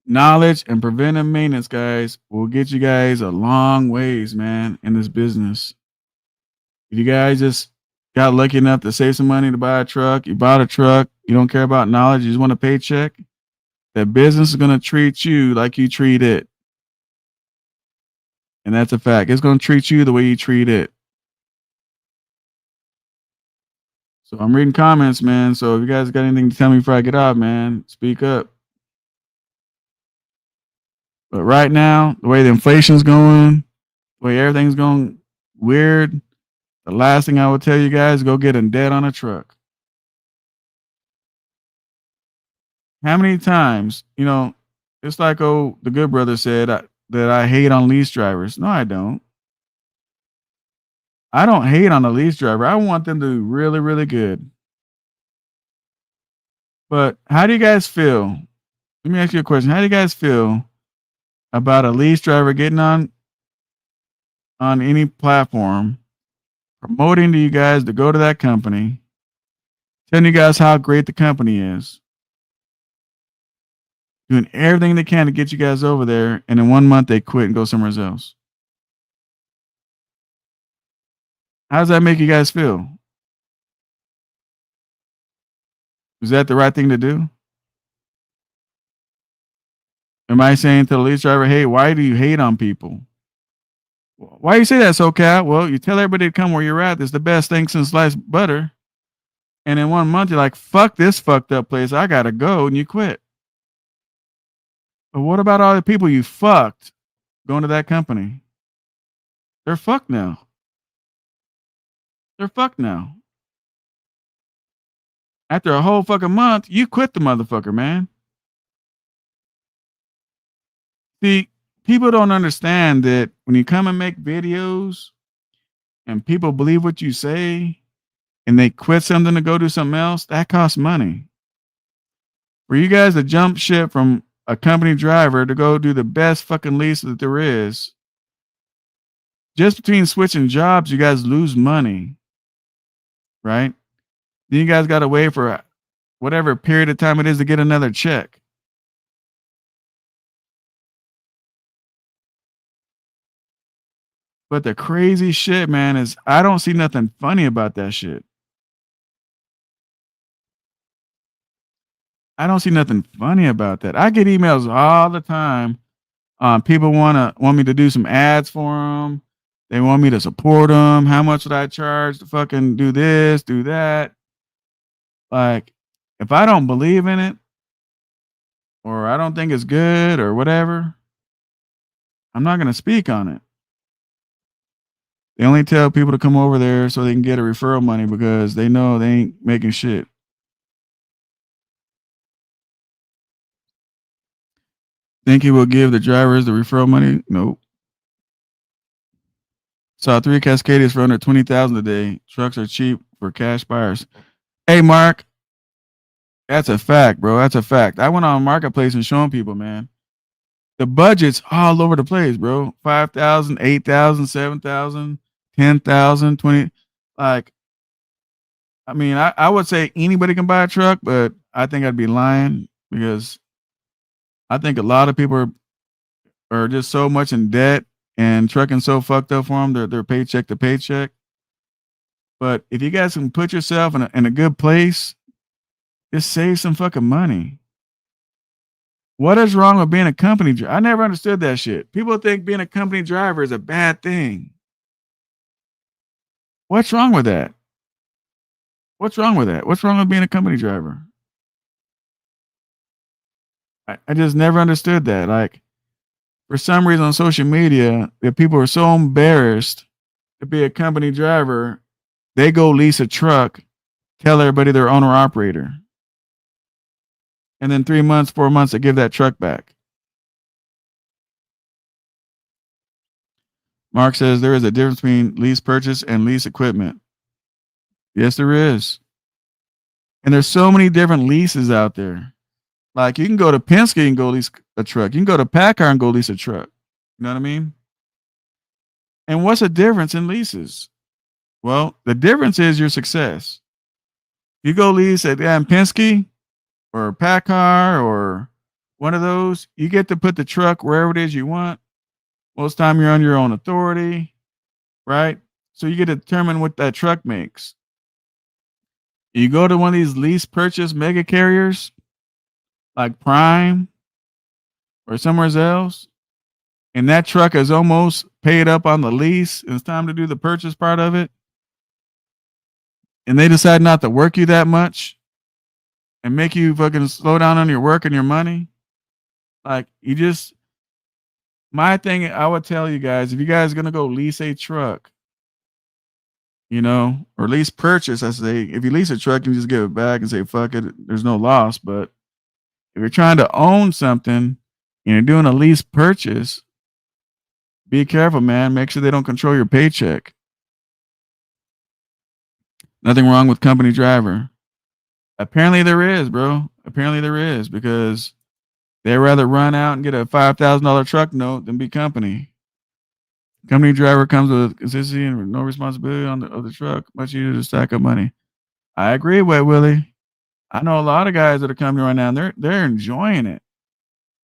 A: Knowledge and preventive maintenance, guys, will get you guys a long ways, man, in this business. If you guys just got lucky enough to save some money to buy a truck, you bought a truck, you don't care about knowledge, you just want a paycheck, that business is going to treat you like you treat it. And that's a fact. It's going to treat you the way you treat it. So I'm reading comments, man. So if you guys got anything to tell me before I get out, man, speak up. But right now, the way the inflation's going, the way everything's going weird, the last thing I would tell you guys is go get in debt on a truck. How many times, it's like, the good brother said that I hate on lease drivers. No, I don't. I don't hate on a lease driver. I want them to do really, really good. But how do you guys feel? Let me ask you a question. How do you guys feel about a lease driver getting on any platform, promoting to you guys to go to that company, telling you guys how great the company is, doing everything they can to get you guys over there, and in 1 month they quit and go somewhere else? How does that make you guys feel? Is that the right thing to do? Am I saying to the lease driver, hey, why do you hate on people? Why you say that, SoCal? Well, you tell everybody to come where you're at. It's the best thing since sliced butter. And in 1 month, you're like, fuck this fucked up place. I got to go. And you quit. But what about all the people you fucked going to that company? They're fucked now. They're fucked now. After a whole fucking month, you quit the motherfucker, man. See, people don't understand that when you come and make videos and people believe what you say and they quit something to go do something else, that costs money. For you guys to jump ship from a company driver to go do the best fucking lease that there is, just between switching jobs, you guys lose money, right? Then you guys got to wait for whatever period of time it is to get another check. But the crazy shit, man, is I don't see nothing funny about that shit. I don't see nothing funny about that. I get emails all the time. People want me to do some ads for them. They want me to support them. How much would I charge to fucking do this, do that? Like, if I don't believe in it, or I don't think it's good, or whatever, I'm not gonna speak on it. They only tell people to come over there so they can get a referral money because they know they ain't making shit. Think he will give the drivers the referral money? Nope. Saw 3 Cascadias for under $20,000 a day. Trucks are cheap for cash buyers. Hey, Mark, that's a fact, bro. That's a fact. I went on Marketplace and showing people, man. The budget's all over the place, bro. 5,000, 8,000, 7,000, 10,000, 20. Like, I mean, I would say anybody can buy a truck, but I think I'd be lying because I think a lot of people are just so much in debt and trucking so fucked up for them. They're paycheck to paycheck. But if you guys can put yourself in a good place, just save some fucking money. What is wrong with being a company driver? I never understood that shit. People think being a company driver is a bad thing. What's wrong with that? What's wrong with that? What's wrong with being a company driver? I just never understood that. Like, for some reason on social media, that people are so embarrassed to be a company driver, they go lease a truck, tell everybody they're owner operator. And then 3 months, 4 months, they give that truck back. Mark says there is a difference between lease purchase and lease equipment. Yes, there is. And there's so many different leases out there. Like, you can go to Penske and go lease a truck. You can go to PACCAR and go lease a truck. You know what I mean? And what's the difference in leases? Well, the difference is your success. You go lease at Penske or PACCAR or one of those, you get to put the truck wherever it is you want. Most time you're on your own authority, right? So you get to determine what that truck makes. You go to one of these lease purchase mega carriers like Prime or somewhere else, and that truck is almost paid up on the lease, and it's time to do the purchase part of it, and they decide not to work you that much and make you fucking slow down on your work and your money. Like, you just, my thing, I would tell you guys, if you guys are going to go lease a truck, you know, or lease purchase, I say, if you lease a truck, you just give it back and say, fuck it, there's no loss. But if you're trying to own something and you're doing a lease purchase, be careful, man. Make sure they don't control your paycheck. Nothing wrong with company driver. Apparently there is, bro. Apparently there is, because they'd rather run out and get a $5,000 truck note than be company. Company driver comes with consistency and no responsibility on the truck. Much easier to stack up money. I agree, Wet Willie. I know a lot of guys that are coming right now, and they're enjoying it.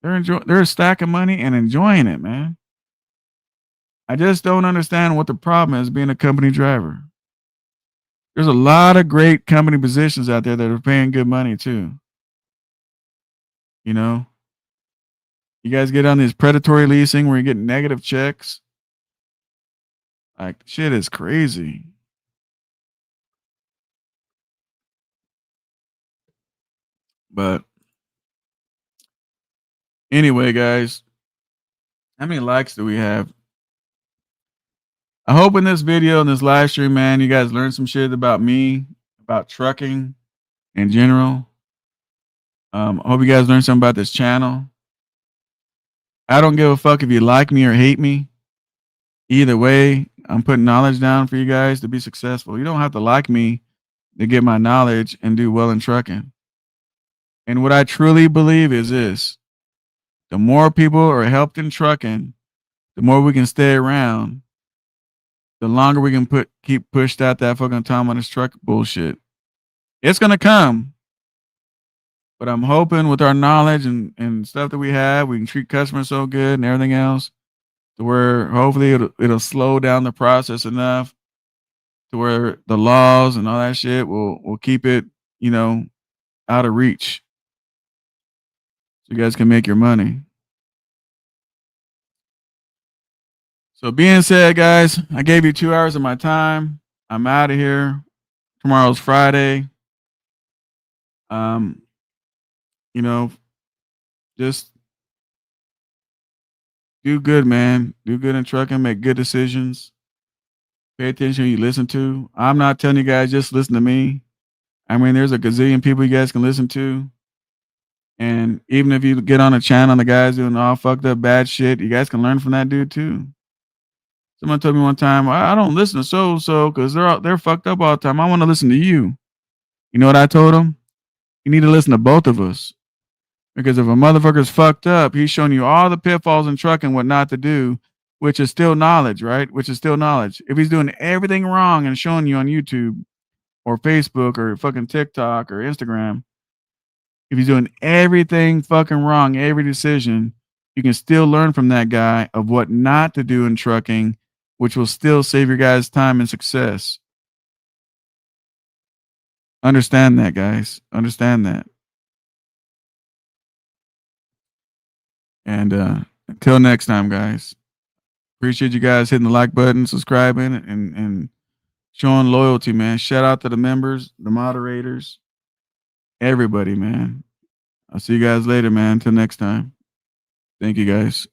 A: They're stacking money and enjoying it, man. I just don't understand what the problem is being a company driver. There's a lot of great company positions out there that are paying good money too. You know, you guys get on this predatory leasing where you get negative checks. Like, shit is crazy. But anyway, guys, how many likes do we have? I hope in this video, in this live stream, man, you guys learned some shit about me, about trucking, in general. I hope you guys learned something about this channel. I don't give a fuck if you like me or hate me. Either way, I'm putting knowledge down for you guys to be successful. You don't have to like me to get my knowledge and do well in trucking. And what I truly believe is this: the more people are helped in trucking, the more we can stay around, the longer we can keep pushed out that fucking time on this truck bullshit. It's gonna come. But I'm hoping with our knowledge and stuff that we have, we can treat customers so good and everything else to where hopefully it'll slow down the process enough to where the laws and all that shit will keep it, you know, out of reach. So you guys can make your money. So being said, guys, I gave you 2 hours of my time. I'm out of here. Tomorrow's Friday. You know, just do good, man. Do good in trucking, make good decisions. Pay attention who you listen to. I'm not telling you guys just listen to me. I mean, there's a gazillion people you guys can listen to. And even if you get on a channel and the guy's doing all fucked up bad shit, you guys can learn from that dude too. Someone told me one time, I don't listen to so because they're fucked up all the time. I want to listen to you. You know what I told him? You need to listen to both of us. Because if a motherfucker's fucked up, he's showing you all the pitfalls in trucking, what not to do, which is still knowledge, right? Which is still knowledge. If he's doing everything wrong and showing you on YouTube or Facebook or fucking TikTok or Instagram, if he's doing everything fucking wrong, every decision, you can still learn from that guy of what not to do in trucking, which will still save your guys time and success. Understand that, guys. Understand that. And until next time, guys. Appreciate you guys hitting the like button, subscribing, and showing loyalty, man. Shout out to the members, the moderators, everybody, man. I'll see you guys later, man. Until next time. Thank you, guys.